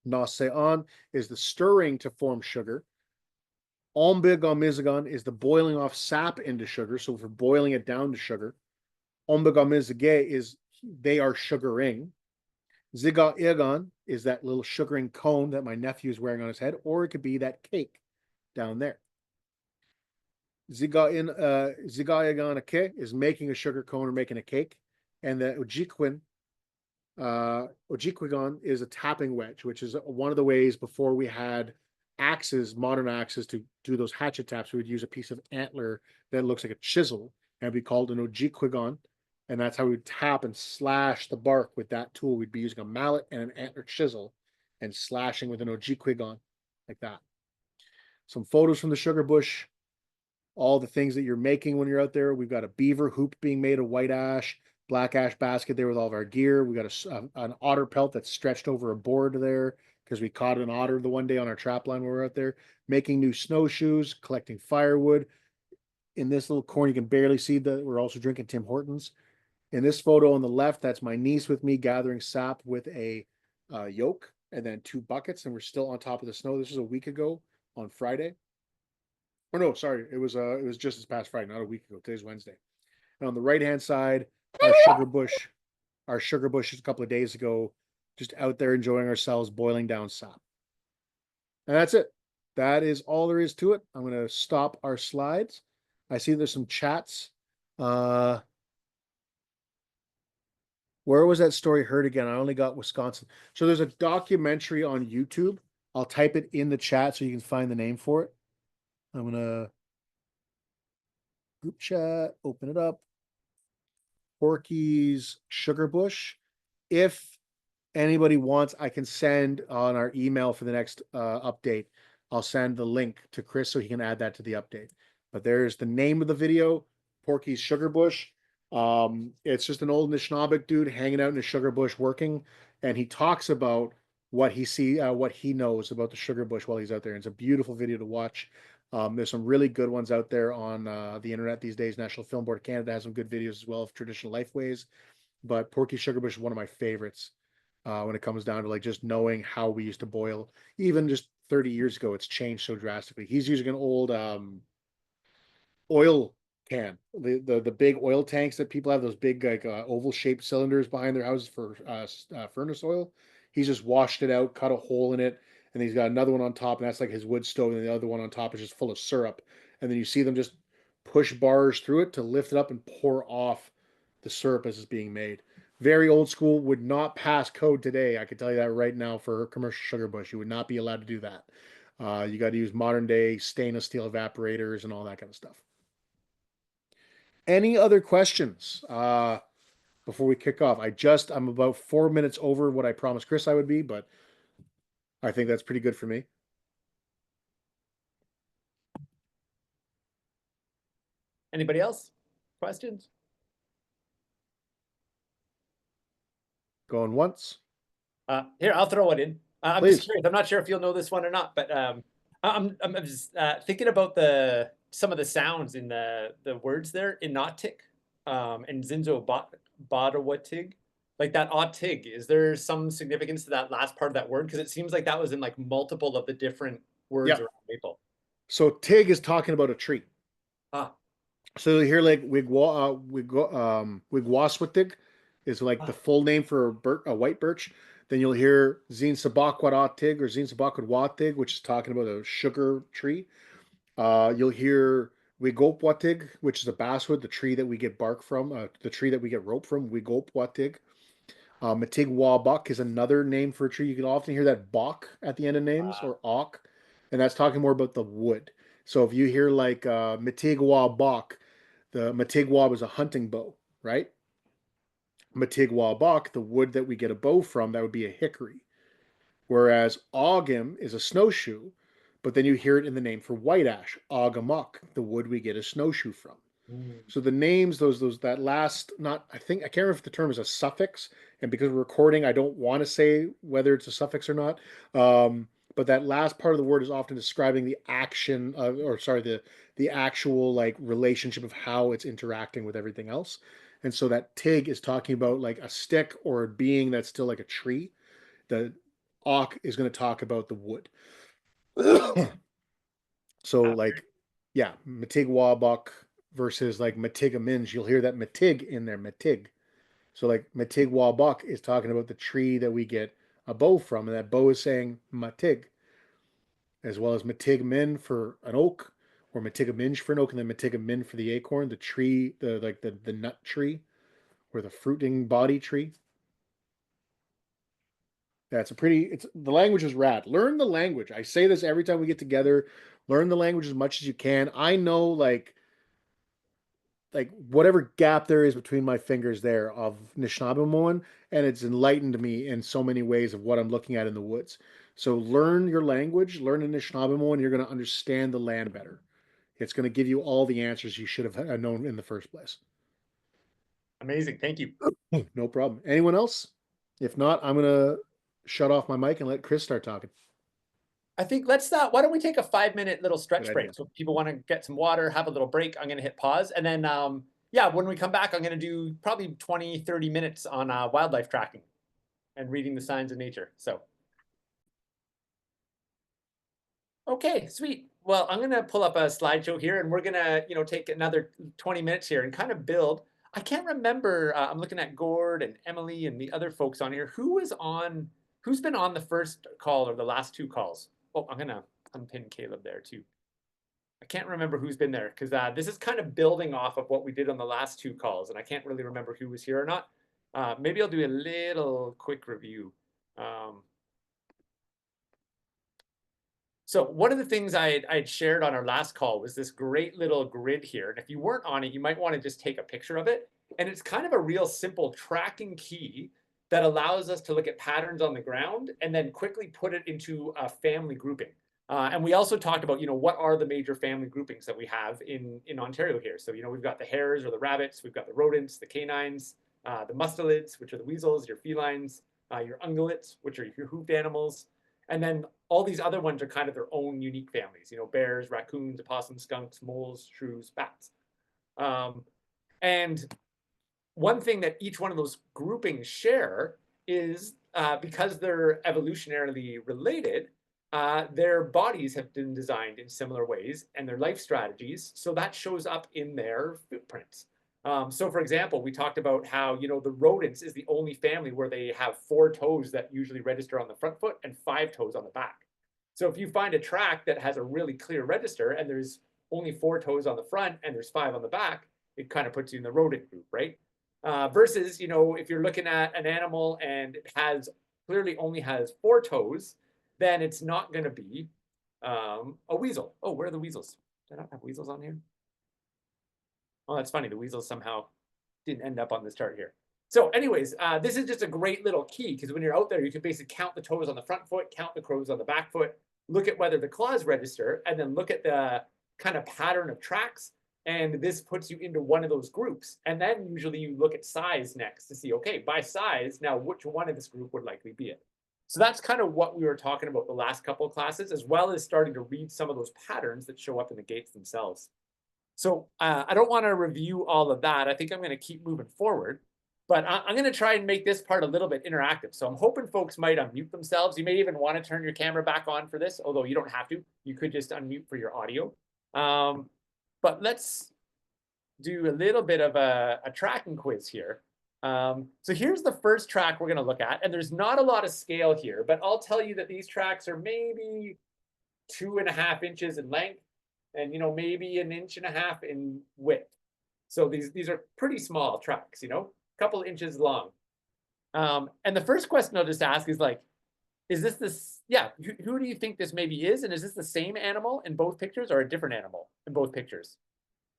Nase on is the stirring to form sugar. Ombigamizagan is the boiling off sap into sugar, so for boiling it down to sugar. Ombigamizage is they are sugaring. Ziga Igan is that little sugaring cone that my nephew is wearing on his head, or it could be that cake down there. Ziga Igan Ake is making a sugar cone or making a cake, and the Ojikwigan is a tapping wedge, which is one of the ways before we had axes, modern axes, to do those hatchet taps. We would use a piece of antler that looks like a chisel, and it'd be called an Ojikwigan. And that's how we would tap and slash the bark with that tool. We'd be using a mallet and an antler chisel and slashing with an Ojikwigan like that. Some photos from the sugar bush, all the things that you're making when you're out there. We've got a beaver hoop being made of white ash, black ash basket there with all of our gear. We got an otter pelt that's stretched over a board there because we caught an otter the one day on our trap line when we were out there, making new snowshoes, collecting firewood. In this little corner, you can barely see that we're also drinking Tim Hortons. In this photo on the left, that's my niece with me gathering sap with a yoke and then 2 buckets, and we're still on top of the snow. This was a week ago on Friday. Oh no, sorry, it was just this past Friday, not a week ago. Today's Wednesday. And on the right-hand side, our sugar bush is a couple of days ago, just out there enjoying ourselves, boiling down sap. And that's it. That is all there is to it. I'm going to stop our slides. I see there's some chats. Where was that story heard again? I only got Wisconsin. So there's a documentary on YouTube. I'll type it in the chat so you can find the name for it. I'm going to group chat, open it up. Porky's Sugar Bush. If anybody wants, I can send on our email for the next update. I'll send the link to Chris so he can add that to the update. But there's the name of the video, Porky's Sugar Bush. It's just an old Anishinaabe dude hanging out in a sugar bush working, and he talks about what he knows about the sugar bush while he's out there. And it's a beautiful video to watch. There's some really good ones out there on the internet these days. National Film Board of Canada has some good videos as well of traditional lifeways. But Porky's Sugar Bush is one of my favorites when it comes down to like just knowing how we used to boil. Even just 30 years ago, it's changed so drastically. He's using an old oil Can. The big oil tanks that people have, those big like oval shaped cylinders behind their houses for furnace oil. He's just washed it out, cut a hole in it, and he's got another one on top, and that's like his wood stove, and the other one on top is just full of syrup. And then you see them just push bars through it to lift it up and pour off the syrup as it's being made. Very old school, would not pass code today. I can tell you that right now for a commercial sugar bush. You would not be allowed to do that. You got to use modern day stainless steel evaporators and all that kind of stuff. Any other questions before we kick off? I'm about 4 minutes over what I promised Chris I would be, but I think that's pretty good for me. Anybody else? Questions? Going once. Here, I'll throw it in. I'm Please. just curious. I'm not sure if you'll know this one or not, but I'm just thinking about some of the sounds in the words there, Inautic, and Ziinzibawaad. Like that autig. Is there some significance to that last part of that word? Because it seems like that was in like multiple of the different words Yep. around maple. So tig is talking about a tree. Ah. So here, like wigwaswatig is like the full name for a white birch. Then you'll hear Ziinzibawaad or Ziinzibawaad, which is talking about a sugar tree. You'll hear Wigopwatig, which is a basswood, the tree that we get bark from, the tree that we get rope from, Wigopwatig. Matigwabuk is another name for a tree. You can often hear that bok at the end of names or ok, and that's talking more about the wood. So if you hear like Matigwabuk, the Matigwab is a hunting bow, right? Matigwabuk, the wood that we get a bow from, that would be a hickory. Whereas Ogam is a snowshoe, but then you hear it in the name for white ash, Ogamuk, the wood we get a snowshoe from. So the names, that last, I can't remember if the term is a suffix, and because we're recording, I don't want to say whether it's a suffix or not. But that last part of the word is often describing the action, the actual like relationship of how it's interacting with everything else. And so that tig is talking about like a stick or a being that's still like a tree. The ok is going to talk about the wood. So like, yeah, Matigwabuk versus like Matigaminj, you'll hear that Matig in there, Matig. So like Matigwabuk is talking about the tree that we get a bow from, and that bow is saying Matig, as well as Matigmin for an oak, or Matigaminj for an oak, and then Matigamin for the acorn, the tree, the nut tree, or the fruiting body tree. That's the language is rad. Learn the language. I say this every time we get together. Learn the language as much as you can. I know like whatever gap there is between my fingers there of Anishinaabe, and it's enlightened me in so many ways of what I'm looking at in the woods. So learn your language, learn Anishinaabe, and you're going to understand the land better. It's going to give you all the answers you should have known in the first place. Amazing. Thank you. No problem. Anyone else? If not, I'm going to shut off my mic and let Chris start talking. I think why don't we take a 5-minute little stretch Good break? idea. So if people want to get some water, have a little break, I'm going to hit pause. And then, yeah, when we come back, I'm going to do probably 20, 30 minutes on wildlife tracking and reading the signs of nature. So, okay, sweet. Well, I'm going to pull up a slideshow here and we're going to, take another 20 minutes here and kind of build. I can't remember. I'm looking at Gord and Emily and the other folks on here. Who's been on the first call or the last two calls? Oh, I'm going to unpin Caleb there too. I can't remember who's been there because this is kind of building off of what we did on the last two calls, and I can't really remember who was here or not. Maybe I'll do a little quick review. So one of the things I had shared on our last call was this great little grid here. And if you weren't on it, you might want to just take a picture of it. And it's kind of a real simple tracking key that allows us to look at patterns on the ground and then quickly put it into a family grouping. And we also talked about, what are the major family groupings that we have in Ontario here. So, we've got the hares or the rabbits, we've got the rodents, the canines, the mustelids, which are the weasels, your felines, your ungulates, which are your hoofed animals. And then all these other ones are kind of their own unique families, bears, raccoons, opossums, skunks, moles, shrews, bats. And one thing that each one of those groupings share is because they're evolutionarily related, their bodies have been designed in similar ways and their life strategies. So that shows up in their footprints. So for example, we talked about how, you know, the rodents is the only family where they have 4 toes that usually register on the front foot and 5 toes on the back. So if you find a track that has a really clear register and there's only 4 toes on the front and there's 5 on the back, it kind of puts you in the rodent group, right? Versus, you know, if you're looking at an animal and it has clearly only has 4 toes, then it's not going to be a weasel. Oh, where are the weasels? Did I not have weasels on here? Oh, that's funny. The weasels somehow didn't end up on this chart here. So anyways, this is just a great little key because when you're out there, you can basically count the toes on the front foot, count the toes on the back foot, look at whether the claws register, and then look at the kind of pattern of tracks. And this puts you into one of those groups. And then usually you look at size next to see, okay, by size, now which one of this group would likely be it? So that's kind of what we were talking about the last couple of classes, as well as starting to read some of those patterns that show up in the gates themselves. So I don't want to review all of that. I think I'm going to keep moving forward, but I'm going to try and make this part a little bit interactive. So I'm hoping folks might unmute themselves. You may even want to turn your camera back on for this, although you don't have to. You could just unmute for your audio. But let's do a little bit of a tracking quiz here. So here's the first track we're going to look at, and there's not a lot of scale here, but I'll tell you that these tracks are maybe 2.5 inches in length and, you know, maybe 1.5 inches in width. So these are pretty small tracks, you know, a couple of inches long. And the first question I'll just ask is like, is this, yeah, who do you think this maybe is? And is this the same animal in both pictures or a different animal in both pictures?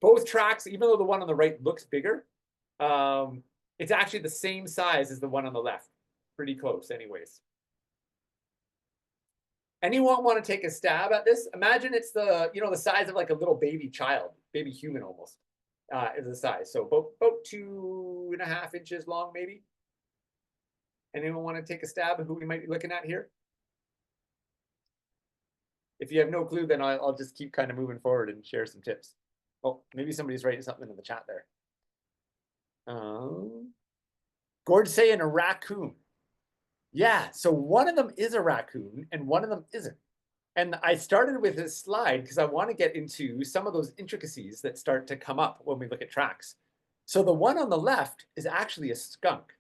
Both tracks, even though the one on the right looks bigger, it's actually the same size as the one on the left. Pretty close anyways. Anyone want to take a stab at this? Imagine it's the, you know, the size of like a little baby child, baby human almost, is the size. So about 2.5 inches long, maybe. Anyone want to take a stab at who we might be looking at here? If you have no clue, then I'll just keep kind of moving forward and share some tips. Oh, maybe somebody's writing something in the chat there. Gord's saying a raccoon. Yeah, so one of them is a raccoon and one of them isn't. And I started with this slide because I want to get into some of those intricacies that start to come up when we look at tracks. So the one on the left is actually a skunk,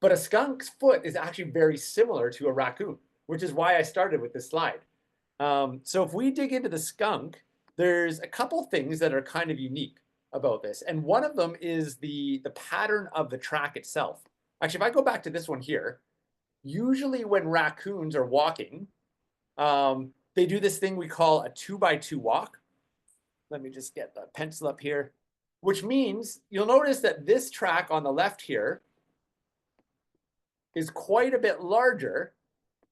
but a skunk's foot is actually very similar to a raccoon, which is why I started with this slide. So if we dig into the skunk, there's a couple things that are kind of unique about this. And one of them is the pattern of the track itself. Actually, if I go back to this one here, usually when raccoons are walking, they do this thing we call a 2x2 walk. Let me just get the pencil up here, which means you'll notice that this track on the left here is quite a bit larger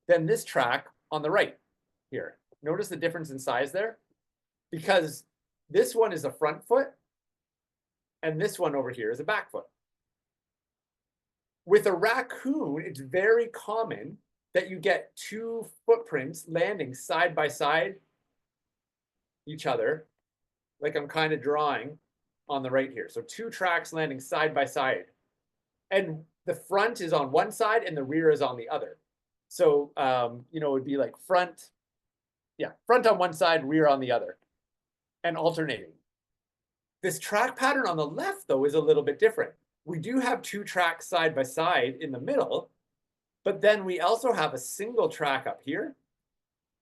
than this track on the right here. Notice the difference in size there? Because this one is a front foot and this one over here is a back foot. With a raccoon, it's very common that you get 2 footprints landing side by side each other, like I'm kind of drawing on the right here. So 2 tracks landing side by side. And the front is on one side and the rear is on the other. So, you know, it would be like front on one side, rear on the other, and alternating. This track pattern on the left, though, is a little bit different. We do have 2 tracks side by side in the middle, but then we also have a single track up here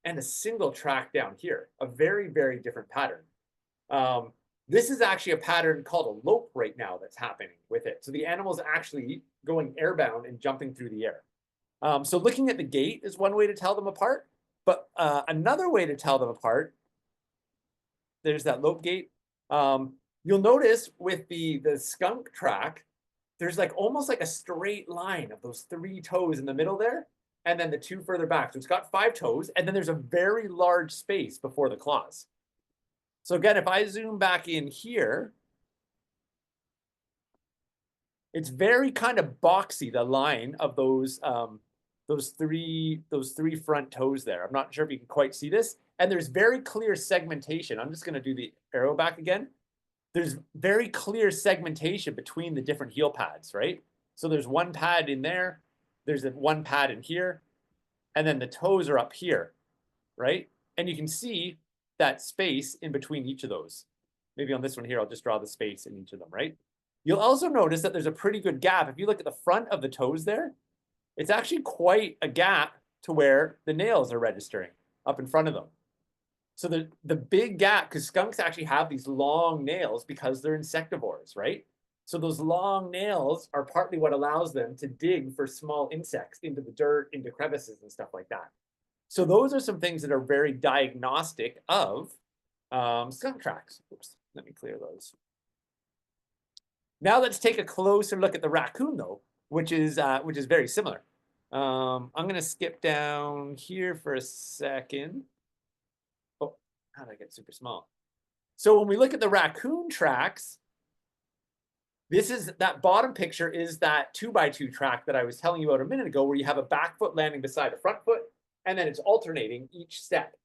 and a single track down here, a very, very different pattern. This is actually a pattern called a lope right now that's happening with it. So the animal's actually going airbound and jumping through the air. So looking at the gait is one way to tell them apart, but another way to tell them apart, there's that lope gait. You'll notice with the skunk track, there's like almost like a straight line of those 3 toes in the middle there, and then the 2 further back. So it's got 5 toes, and then there's a very large space before the claws. So again, if I zoom back in here, it's very kind of boxy, the line of those 3 front toes there. I'm not sure if you can quite see this. And there's very clear segmentation. I'm just going to do the arrow back again. There's very clear segmentation between the different heel pads, right? So there's one pad in there, there's one pad in here, and then the toes are up here. right? And you can see that space in between each of those. Maybe on this one here, I'll just draw the space in each of them, right? You'll also notice that there's a pretty good gap. If you look at the front of the toes there, it's actually quite a gap to where the nails are registering up in front of them. So the big gap, because skunks actually have these long nails because they're insectivores, right? So those long nails are partly what allows them to dig for small insects into the dirt, into crevices and stuff like that. So those are some things that are very diagnostic of skunk tracks. Oops, let me clear those. Now let's take a closer look at the raccoon though, which is very similar. I'm gonna skip down here for a second. Oh, how did I get super small? So when we look at the raccoon tracks, that bottom picture is that 2x2 track that I was telling you about a minute ago, where you have a back foot landing beside a front foot, and then it's alternating each step.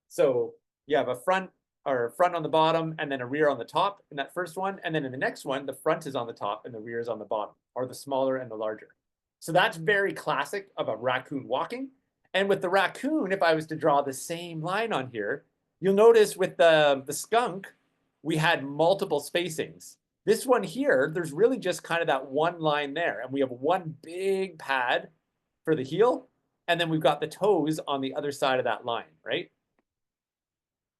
So you have a front on the bottom and then a rear on the top in that first one. And then in the next one, the front is on the top and the rear is on the bottom, or the smaller and the larger. So that's very classic of a raccoon walking. And with the raccoon, if I was to draw the same line on here, you'll notice with the skunk, we had multiple spacings. This one here, there's really just kind of that one line there. And we have one big pad for the heel. And then we've got the toes on the other side of that line, right?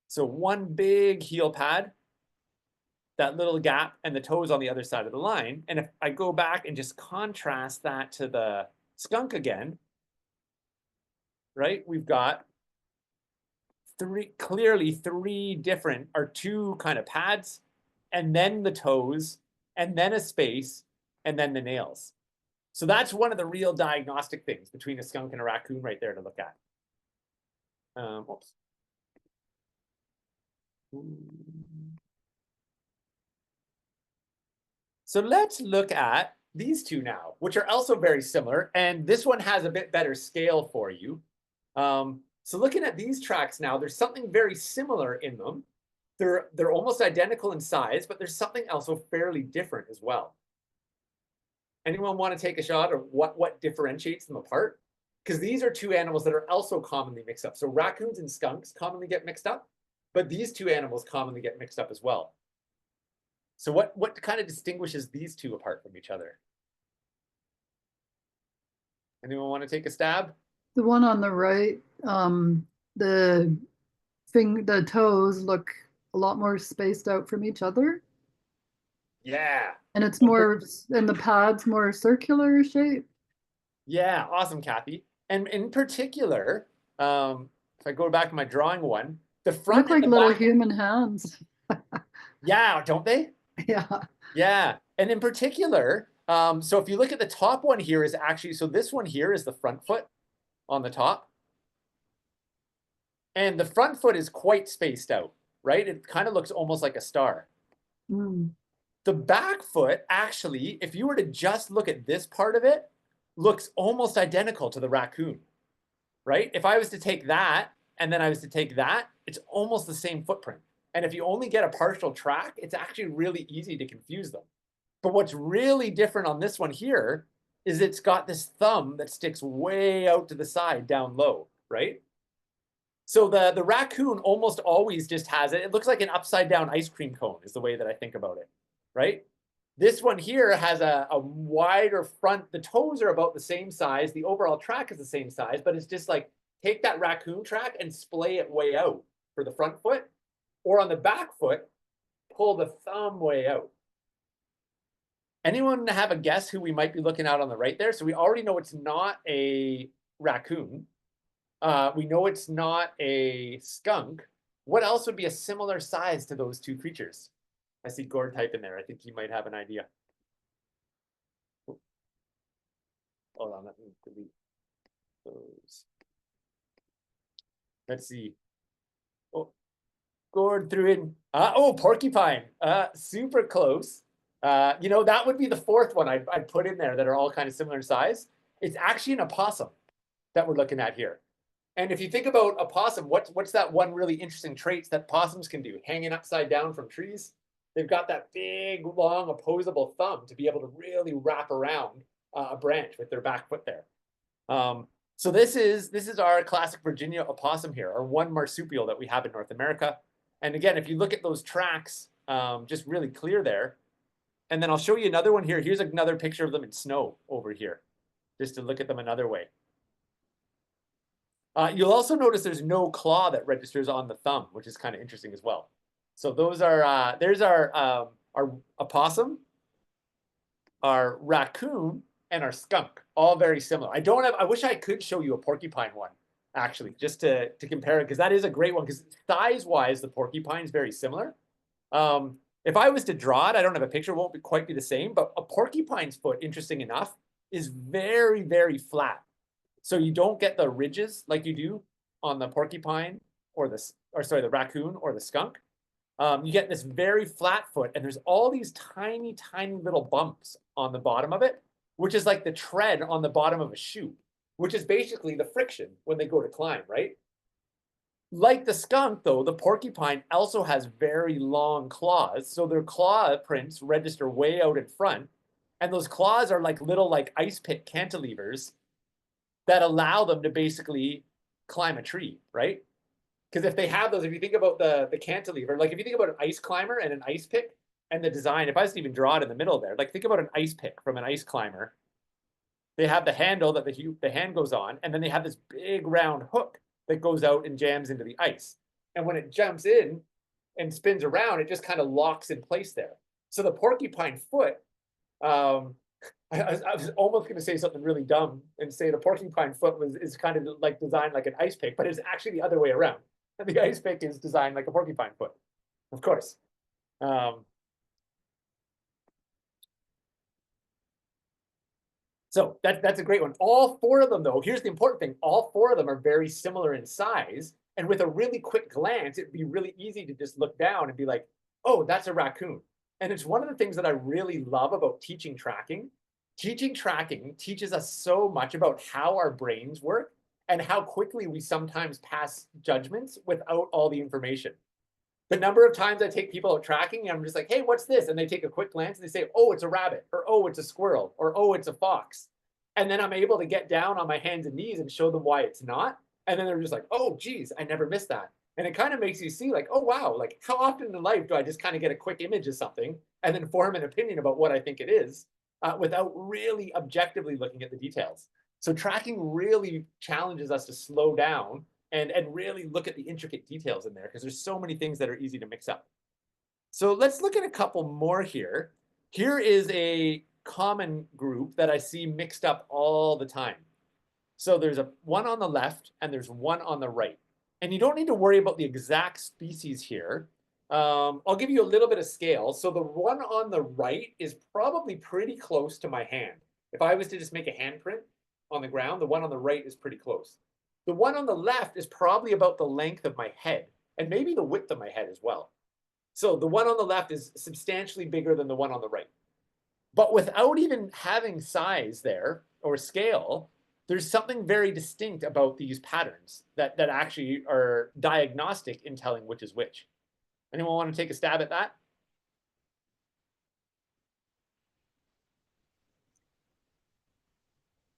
So one big heel pad, that little gap, and the toes on the other side of the line. And if I go back and just contrast that to the skunk again, right? We've got clearly two kind of pads, and then the toes, and then a space, and then the nails. So that's one of the real diagnostic things between a skunk and a raccoon right there to look at. Oops. So let's look at these two now, which are also very similar. And this one has a bit better scale for you. So looking at these tracks now, there's something very similar in them. They're almost identical in size, but there's something also fairly different as well. Anyone want to take a shot of what differentiates them apart? Because these are two animals that are also commonly mixed up. So raccoons and skunks commonly get mixed up, but these two animals commonly get mixed up as well. So what kind of distinguishes these two apart from each other? Anyone want to take a stab? The one on the right, the toes look a lot more spaced out from each other. Yeah. And it's more, and the pad's more circular shape. Yeah, awesome, Kathy. And in particular, if I go back to my drawing one, the front Look like little human hands. Yeah, don't they? Yeah. Yeah. And in particular, so if you look at the top one here is actually, so this one here is the front foot on the top. And the front foot is quite spaced out, right? It kind of looks almost like a star. Mm. The back foot, actually, if you were to just look at this part of it, looks almost identical to the raccoon, right? If I was to take that and then I was to take that, it's almost the same footprint. And if you only get a partial track, it's actually really easy to confuse them. But what's really different on this one here is it's got this thumb that sticks way out to the side down low, right? So the raccoon almost always just has it. It looks like an upside down ice cream cone is the way that I think about it, right? This one here has a wider front. The toes are about the same size. The overall track is the same size, but it's just like take that raccoon track and splay it way out for the front foot. Or on the back foot, pull the thumb way out. Anyone have a guess who we might be looking at on the right there? So we already know it's not a raccoon. We know it's not a skunk. What else would be a similar size to those two creatures? I see Gord type in there. I think he might have an idea. Hold on, let me delete those. Let's see. Oh, Gord threw in, oh, porcupine. Super close. You know, that would be the fourth one I'd put in there that are all kind of similar in size. It's actually an opossum that we're looking at here. And if you think about a possum, what's that one really interesting trait that possums can do? Hanging upside down from trees. They've got that big, long, opposable thumb to be able to really wrap around a branch with their back foot there. So this is our classic Virginia opossum here, our one marsupial that we have in North America. And again, if you look at those tracks, just really clear there. And then I'll show you another one here. Here's another picture of them in snow over here, just to look at them another way. You'll also notice there's no claw that registers on the thumb, which is kind of interesting as well. So those are, there's our opossum, our raccoon, and our skunk, all very similar. I wish I could show you a porcupine one, actually, just to compare it, because that is a great one, because size-wise, the porcupine is very similar. If I was to draw it, I don't have a picture, it won't quite be the same, but a porcupine's foot, interesting enough, is very, very flat. So you don't get the ridges like you do on the porcupine or the raccoon or the skunk. You get this very flat foot, and there's all these tiny, tiny little bumps on the bottom of it, which is like the tread on the bottom of a shoe, which is basically the friction when they go to climb, right? Like the skunk, though, the porcupine also has very long claws, so their claw prints register way out in front, and those claws are like little ice pick cantilevers that allow them to basically climb a tree, right? Because if they have those, if you think about the cantilever, like if you think about an ice climber and an ice pick and the design, if I was to even draw it in the middle there, like think about an ice pick from an ice climber. They have the handle that the hand goes on, and then they have this big round hook that goes out and jams into the ice. And when it jumps in and spins around, it just kind of locks in place there. So the porcupine foot, I was almost going to say something really dumb and say the porcupine foot is kind of like designed like an ice pick, but it's actually the other way around. And the ice pick is designed like a porcupine foot, of course. So that's a great one. All four of them, though, here's the important thing. All four of them are very similar in size. And with a really quick glance, it'd be really easy to just look down and be like, oh, that's a raccoon. And it's one of the things that I really love about teaching tracking. Teaching tracking teaches us so much about how our brains work and how quickly we sometimes pass judgments without all the information. The number of times I take people out tracking, and I'm just like, hey, what's this? And they take a quick glance and they say, oh, it's a rabbit, or oh, it's a squirrel, or oh, it's a fox. And then I'm able to get down on my hands and knees and show them why it's not. And then they're just like, oh, geez, I never missed that. And it kind of makes you see like, oh, wow, like how often in life do I just kind of get a quick image of something and then form an opinion about what I think it is without really objectively looking at the details. So tracking really challenges us to slow down and really look at the intricate details in there, because there's so many things that are easy to mix up. So let's look at a couple more here. Here is a common group that I see mixed up all the time. So there's one on the left and there's one on the right. And you don't need to worry about the exact species here. I'll give you a little bit of scale. So the one on the right is probably pretty close to my hand. If I was to just make a handprint on the ground, the one on the right is pretty close. The one on the left is probably about the length of my head and maybe the width of my head as well. So the one on the left is substantially bigger than the one on the right. But without even having size there or scale, there's something very distinct about these patterns that actually are diagnostic in telling which is which. Anyone want to take a stab at that?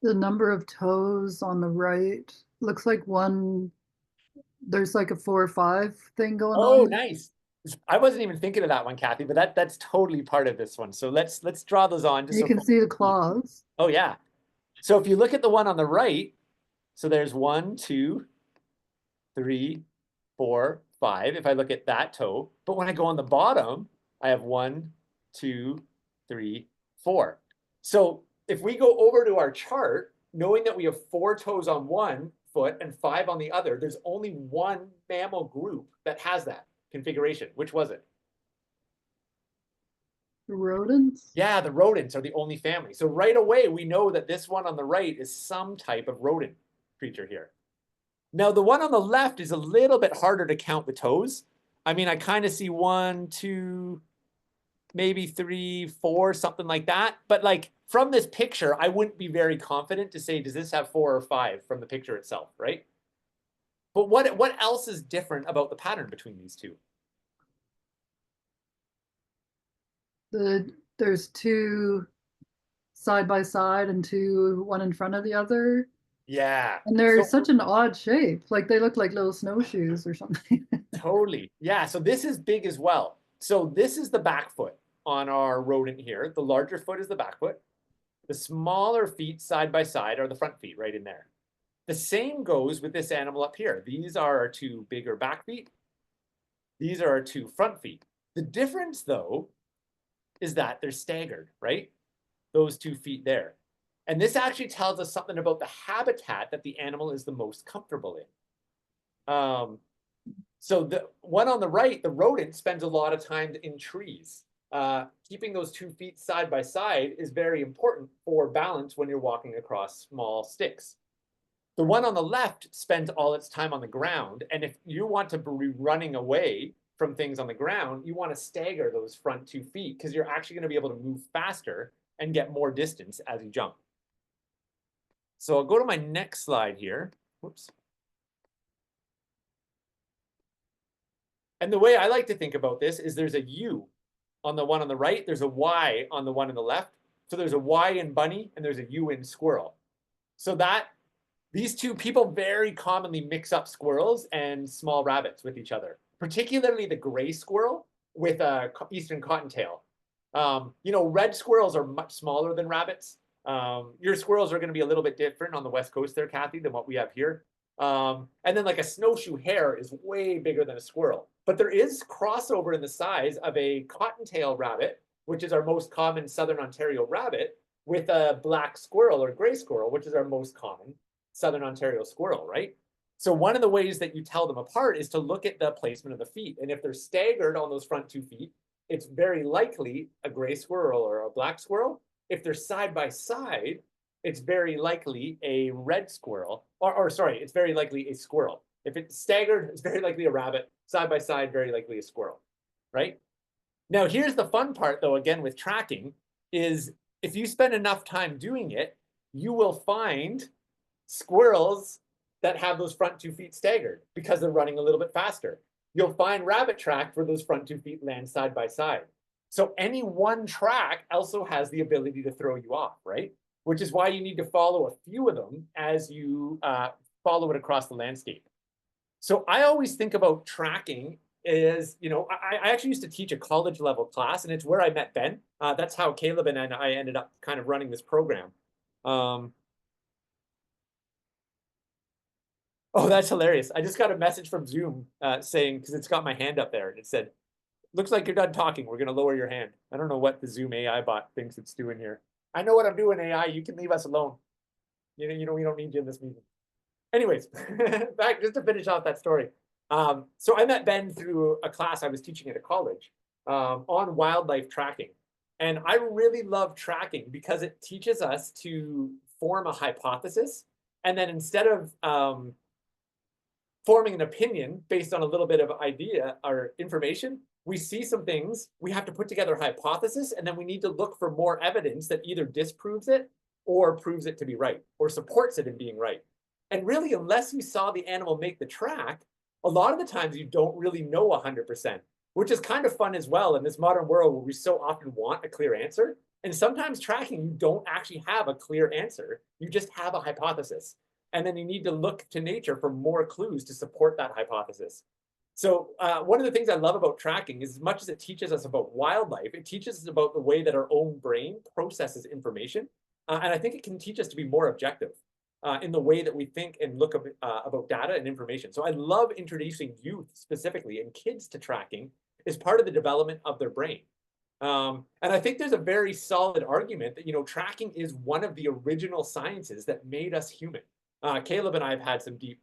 The number of toes on the right looks like there's like a 4 or 5 thing going on. Oh, nice. I wasn't even thinking of that one, Kathy, but that's totally part of this one. So let's draw those on. Just You can see the claws. Oh, yeah. So if you look at the one on the right, so there's 1, 2, 3, 4, 5. If I look at that toe, but when I go on the bottom, I have 1, 2, 3, 4. So if we go over to our chart, knowing that we have 4 toes on one foot and 5 on the other, there's only one mammal group that has that configuration. Which was it? The rodents? Yeah, the rodents are the only family. So right away, we know that this one on the right is some type of rodent creature here. Now, the one on the left is a little bit harder to count the toes. I mean, I kind of see 1, 2, maybe 3, 4, something like that. But like from this picture, I wouldn't be very confident to say, does this have 4 or 5 from the picture itself, right? But what else is different about the pattern between these two? There's 2 side by side and 2, one in front of the other. Yeah. And they're So such an odd shape. Like they look like little snowshoes or something. totally. Yeah. So this is big as well. So this is the back foot on our rodent here. The larger foot is the back foot. The smaller feet side by side are the front feet right in there. The same goes with this animal up here. These are our two bigger back feet. These are our two front feet. The difference, though, is that they're staggered, right? Those 2 feet there. And this actually tells us something about the habitat that the animal is the most comfortable in. So the one on the right, the rodent, spends a lot of time in trees. Keeping those 2 feet side by side is very important for balance when you're walking across small sticks. The one on the left spends all its time on the ground. And if you want to be running away from things on the ground, you want to stagger those front 2 feet because you're actually going to be able to move faster and get more distance as you jump. So I'll go to my next slide here. Whoops. And the way I like to think about this is there's a U on the one on the right, there's a Y on the one on the left. So there's a Y in bunny and there's a U in squirrel. So that these two people very commonly mix up squirrels and small rabbits with each other, particularly the gray squirrel with a eastern cottontail. You know, red squirrels are much smaller than rabbits. Your squirrels are going to be a little bit different on the West Coast there, Kathy, than what we have here. And then like a snowshoe hare is way bigger than a squirrel. But there is crossover in the size of a cottontail rabbit, which is our most common Southern Ontario rabbit, with a black squirrel or gray squirrel, which is our most common Southern Ontario squirrel, right? So one of the ways that you tell them apart is to look at the placement of the feet. And if they're staggered on those front 2 feet, it's very likely a gray squirrel or a black squirrel. If they're side by side, it's very likely a red squirrel, or sorry, it's very likely a squirrel. If it's staggered, it's very likely a rabbit. Side by side, very likely a squirrel, right? Now, here's the fun part, though, again, with tracking, is if you spend enough time doing it, you will find squirrels that have those front 2 feet staggered because they're running a little bit faster. You'll find rabbit track where those front 2 feet land side by side. So any one track also has the ability to throw you off, right? Which is why you need to follow a few of them as you follow it across the landscape. So I always think about tracking is, you know, I actually used to teach a college level class, and it's where I met Ben. That's how Caleb and I ended up kind of running this program. Oh, that's hilarious. I just got a message from Zoom saying, because it's got my hand up there, and it said, looks like you're done talking. We're going to lower your hand. I don't know what the Zoom AI bot thinks it's doing here. I know what I'm doing, AI. You can leave us alone. You know, we don't need you in this meeting. Anyways, back just to finish off that story. So I met Ben through a class I was teaching at a college on wildlife tracking. And I really love tracking because it teaches us to form a hypothesis. And then instead of forming an opinion based on a little bit of idea or information, we see some things, we have to put together a hypothesis, and then we need to look for more evidence that either disproves it or proves it to be right or supports it in being right. And really, unless you saw the animal make the track, a lot of the times you don't really know 100%, which is kind of fun as well in this modern world where we so often want a clear answer. And sometimes tracking, you don't actually have a clear answer. You just have a hypothesis. And then you need to look to nature for more clues to support that hypothesis. So one of the things I love about tracking is as much as it teaches us about wildlife, it teaches us about the way that our own brain processes information. And I think it can teach us to be more objective in the way that we think and look about data and information. So I love introducing youth specifically and kids to tracking as part of the development of their brain. And I think there's a very solid argument that, you know, tracking is one of the original sciences that made us human. Caleb and I have had some deep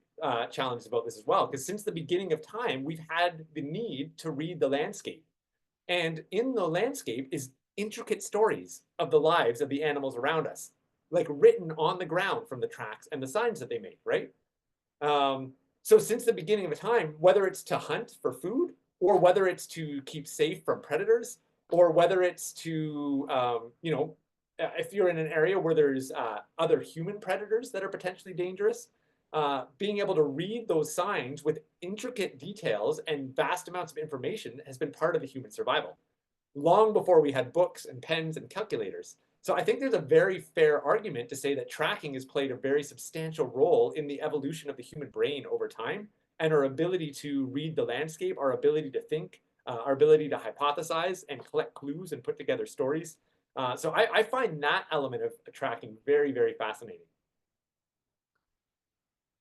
challenges about this as well, because since the beginning of time, we've had the need to read the landscape. And in the landscape is intricate stories of the lives of the animals around us, like written on the ground from the tracks and the signs that they make, right? So since the beginning of time, whether it's to hunt for food, or whether it's to keep safe from predators, or whether it's to, you know, if you're in an area where there's other human predators that are potentially dangerous, being able to read those signs with intricate details and vast amounts of information has been part of the human survival, long before we had books and pens and calculators. So I think there's a very fair argument to say that tracking has played a very substantial role in the evolution of the human brain over time, and our ability to read the landscape, our ability to think, our ability to hypothesize and collect clues and put together stories. So I find that element of tracking very, very fascinating.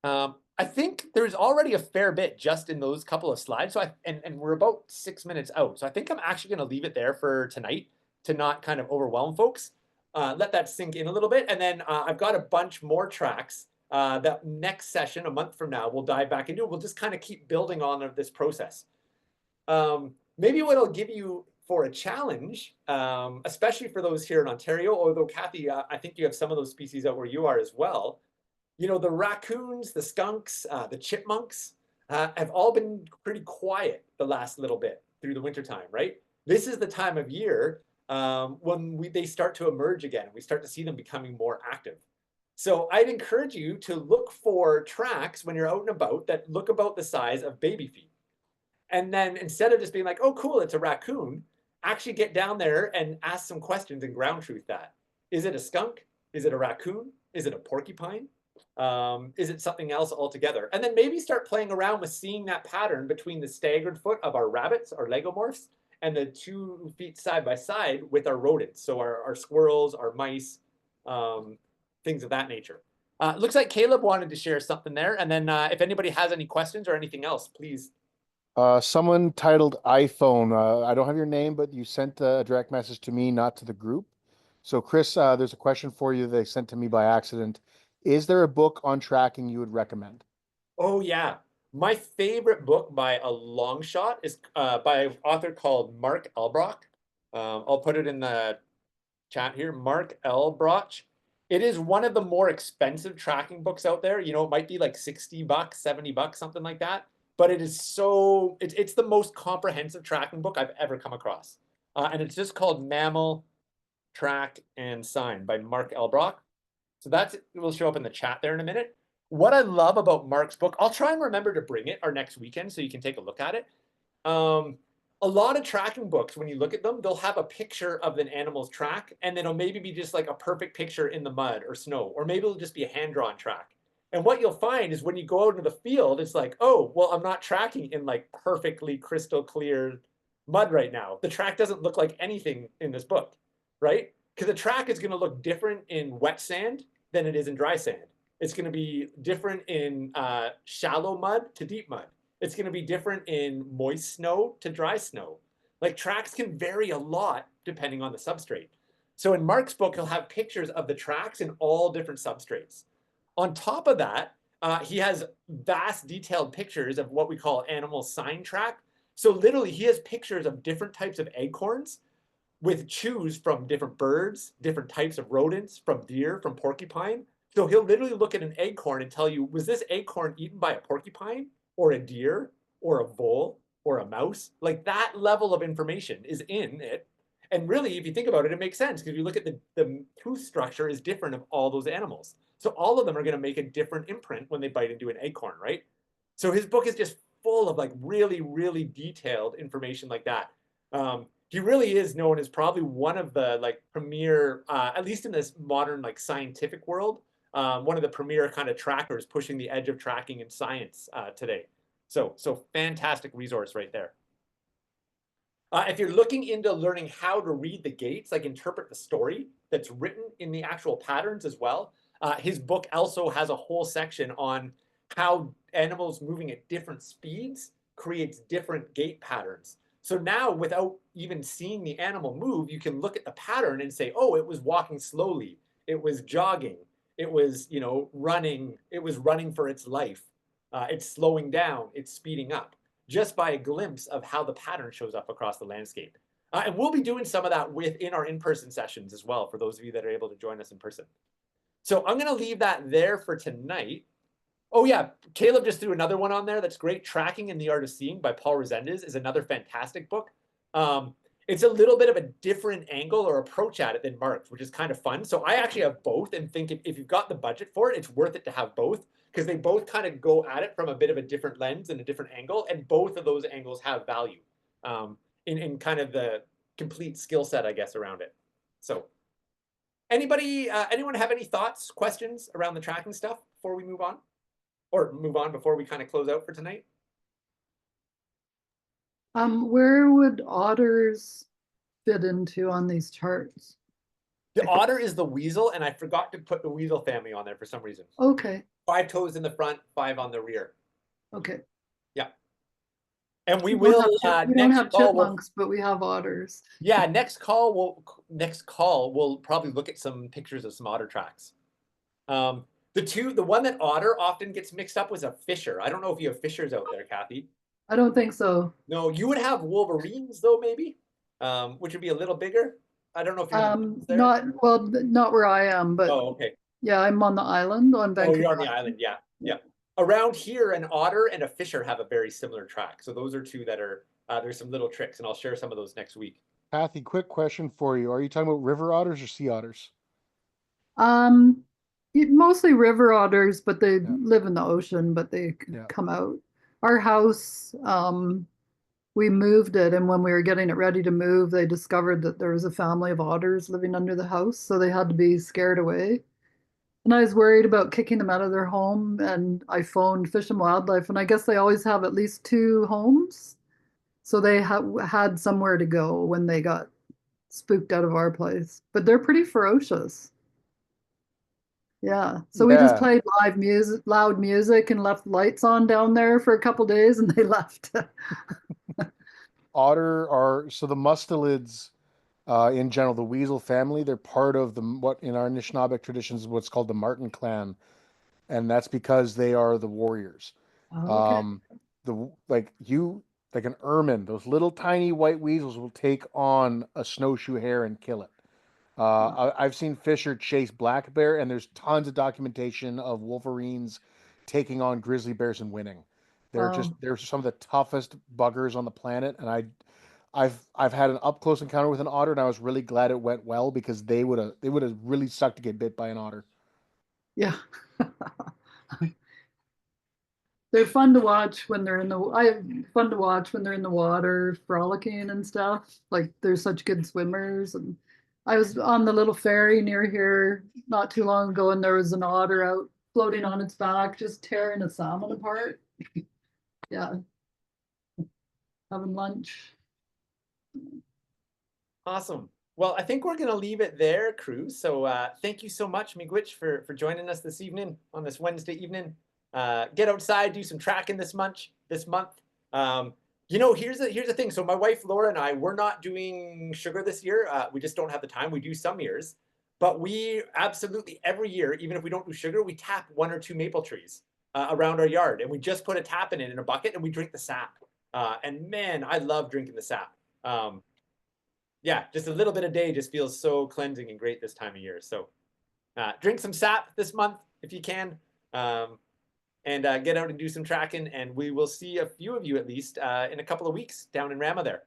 I think there's already a fair bit just in those couple of slides. So and we're about 6 minutes out. So I think I'm actually going to leave it there for tonight to not kind of overwhelm folks. Let that sink in a little bit. And then I've got a bunch more tracks that next session, a month from now, we'll dive back into. We'll just kind of keep building on this process. Maybe what I'll give you for a challenge, especially for those here in Ontario, although Kathy, I think you have some of those species out where you are as well. You know, the raccoons, the skunks, the chipmunks have all been pretty quiet the last little bit through the wintertime, right? This is the time of year when they start to emerge again. We start to see them becoming more active. So I'd encourage you to look for tracks when you're out and about that look about the size of baby feet. And then instead of just being like, oh, cool, it's a raccoon, actually get down there and ask some questions and ground truth that. Is it a skunk? Is it a raccoon? Is it a porcupine? Is it something else altogether? And then maybe start playing around with seeing that pattern between the staggered foot of our rabbits, our legomorphs, and the 2 feet side by side with our rodents. So our squirrels, our mice, things of that nature. Looks like Caleb wanted to share something there. And then if anybody has any questions or anything else, please. Someone titled iPhone. I don't have your name, but you sent a direct message to me, not to the group. So Chris, there's a question for you they sent to me by accident. Is there a book on tracking you would recommend? Oh, yeah. My favorite book by a long shot is by an author called Mark Elbroch. I'll put it in the chat here. Mark Elbroch. It is one of the more expensive tracking books out there. You know, it might be like $60, $70, something like that. But it is so, it's the most comprehensive tracking book I've ever come across. And it's just called Mammal, Track, and Sign by Mark Elbroch. So it will show up in the chat there in a minute. What I love about Mark's book, I'll try and remember to bring it our next weekend so you can take a look at it. A lot of tracking books, when you look at them, they'll have a picture of an animal's track, and then it'll maybe be just like a perfect picture in the mud or snow, or maybe it'll just be a hand-drawn track. And what you'll find is when you go out into the field, it's like, oh, well, I'm not tracking in like perfectly crystal clear mud right now. The track doesn't look like anything in this book, right? Because the track is going to look different in wet sand than it is in dry sand. It's going to be different in shallow mud to deep mud. It's going to be different in moist snow to dry snow. Like tracks can vary a lot depending on the substrate. So in Mark's book, he'll have pictures of the tracks in all different substrates. On top of that, he has vast detailed pictures of what we call animal sign track. So literally he has pictures of different types of acorns with chews from different birds, different types of rodents, from deer, from porcupine. So he'll literally look at an acorn and tell you, was this acorn eaten by a porcupine or a deer or a vole or a mouse? Like that level of information is in it. And really, if you think about it, it makes sense because you look at the tooth structure is different of all those animals. So all of them are going to make a different imprint when they bite into an acorn, right? So his book is just full of like really, really detailed information like that. He really is known as probably one of the like premier, at least in this modern like scientific world, one of the premier kind of trackers pushing the edge of tracking in science today. So fantastic resource right there. If you're looking into learning how to read the gaits, like interpret the story that's written in the actual patterns as well, his book also has a whole section on how animals moving at different speeds creates different gait patterns. So now without even seeing the animal move, you can look at the pattern and say, oh, it was walking slowly. It was jogging. It was, you know, running. It was running for its life. It's slowing down. It's speeding up, just by a glimpse of how the pattern shows up across the landscape. And we'll be doing some of that within our in-person sessions as well, for those of you that are able to join us in person. So I'm going to leave that there for tonight. Oh yeah, Caleb just threw another one on there that's great. Tracking in the Art of Seeing by Paul Resendez is another fantastic book. It's a little bit of a different angle or approach at it than Mark's, which is kind of fun. So I actually have both and think if you've got the budget for it, it's worth it to have both because they both kind of go at it from a bit of a different lens and a different angle. And both of those angles have value in kind of the complete skill set, I guess, around it. So Anybody, anyone have any thoughts, questions around the tracking stuff before we move on? Or move on before we kind of close out for tonight? Where would otters fit into on these charts? The otter is the weasel, and I forgot to put the weasel family on there for some reason. Okay, 5 toes in the front, 5 on the rear. okay. Yeah. And we We don't will, have we don't next have call, we'll, chipmunks, but we have otters. yeah, next call, we'll probably look at some pictures of some otter tracks. The one that otter often gets mixed up was a fisher. I don't know if you have fishers out there, Kathy. I don't think so. No, you would have wolverines though, maybe, which would be a little bigger. I don't know if you're there. Not where I am, but Oh, okay. yeah, I'm on the island on Vancouver. Oh, you're on the island. Yeah, yeah. Around here, an otter and a fisher have a very similar track. So those are two that are. There's some little tricks, and I'll share some of those next week. Kathy, quick question for you. Are you talking about river otters or sea otters? Mostly river otters, but they Yeah. live in the ocean, but they Yeah. come out. Our house, we moved it, and when we were getting it ready to move, they discovered that there was a family of otters living under the house, so they had to be scared away. And I was worried about kicking them out of their home, and I phoned Fish and Wildlife, and I guess they always have at least 2 homes. So they had somewhere to go when they got spooked out of our place. But they're pretty ferocious. Yeah. So we just Yeah. played loud music, and left lights on down there for a couple days, and they left. Otter are, so the mustelids, in general, the weasel family, they're part of what in our Anishinaabe traditions, what's called the Martin clan. And that's because they are the warriors. Okay. Like an ermine, those little tiny white weasels will take on a snowshoe hare and kill it. I've seen Fisher chase black bear, and there's tons of documentation of wolverines taking on grizzly bears and winning. They're some of the toughest buggers on the planet, and I've had an up close encounter with an otter, and I was really glad it went well because they would have really sucked to get bit by an otter. Yeah. They're fun to watch when they're in the water, frolicking and stuff. Like they're such good swimmers. And I was on the little ferry near here not too long ago, and there was an otter out floating on its back, just tearing a salmon apart. Yeah. Having lunch. Awesome. Well, I think we're going to leave it there, crew. So thank you so much, Miigwech, for joining us this evening on this Wednesday evening. Get outside, do some tracking this month. Here's the thing. So my wife Laura and I, we're not doing sugar this year. We just don't have the time. We do some years, but we absolutely every year, even if we don't do sugar, we tap 1 or 2 maple trees around our yard, and we just put a tap in it in a bucket, and we drink the sap. And man, I love drinking the sap. Yeah, just a little bit a day just feels so cleansing and great this time of year. So drink some sap this month if you can, and get out and do some tracking. And we will see a few of you at least in a couple of weeks down in Rama there.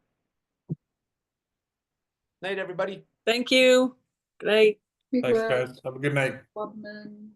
Night, everybody. Thank you. Good night. Big Thanks, red, guys. Have a good night. Bubman.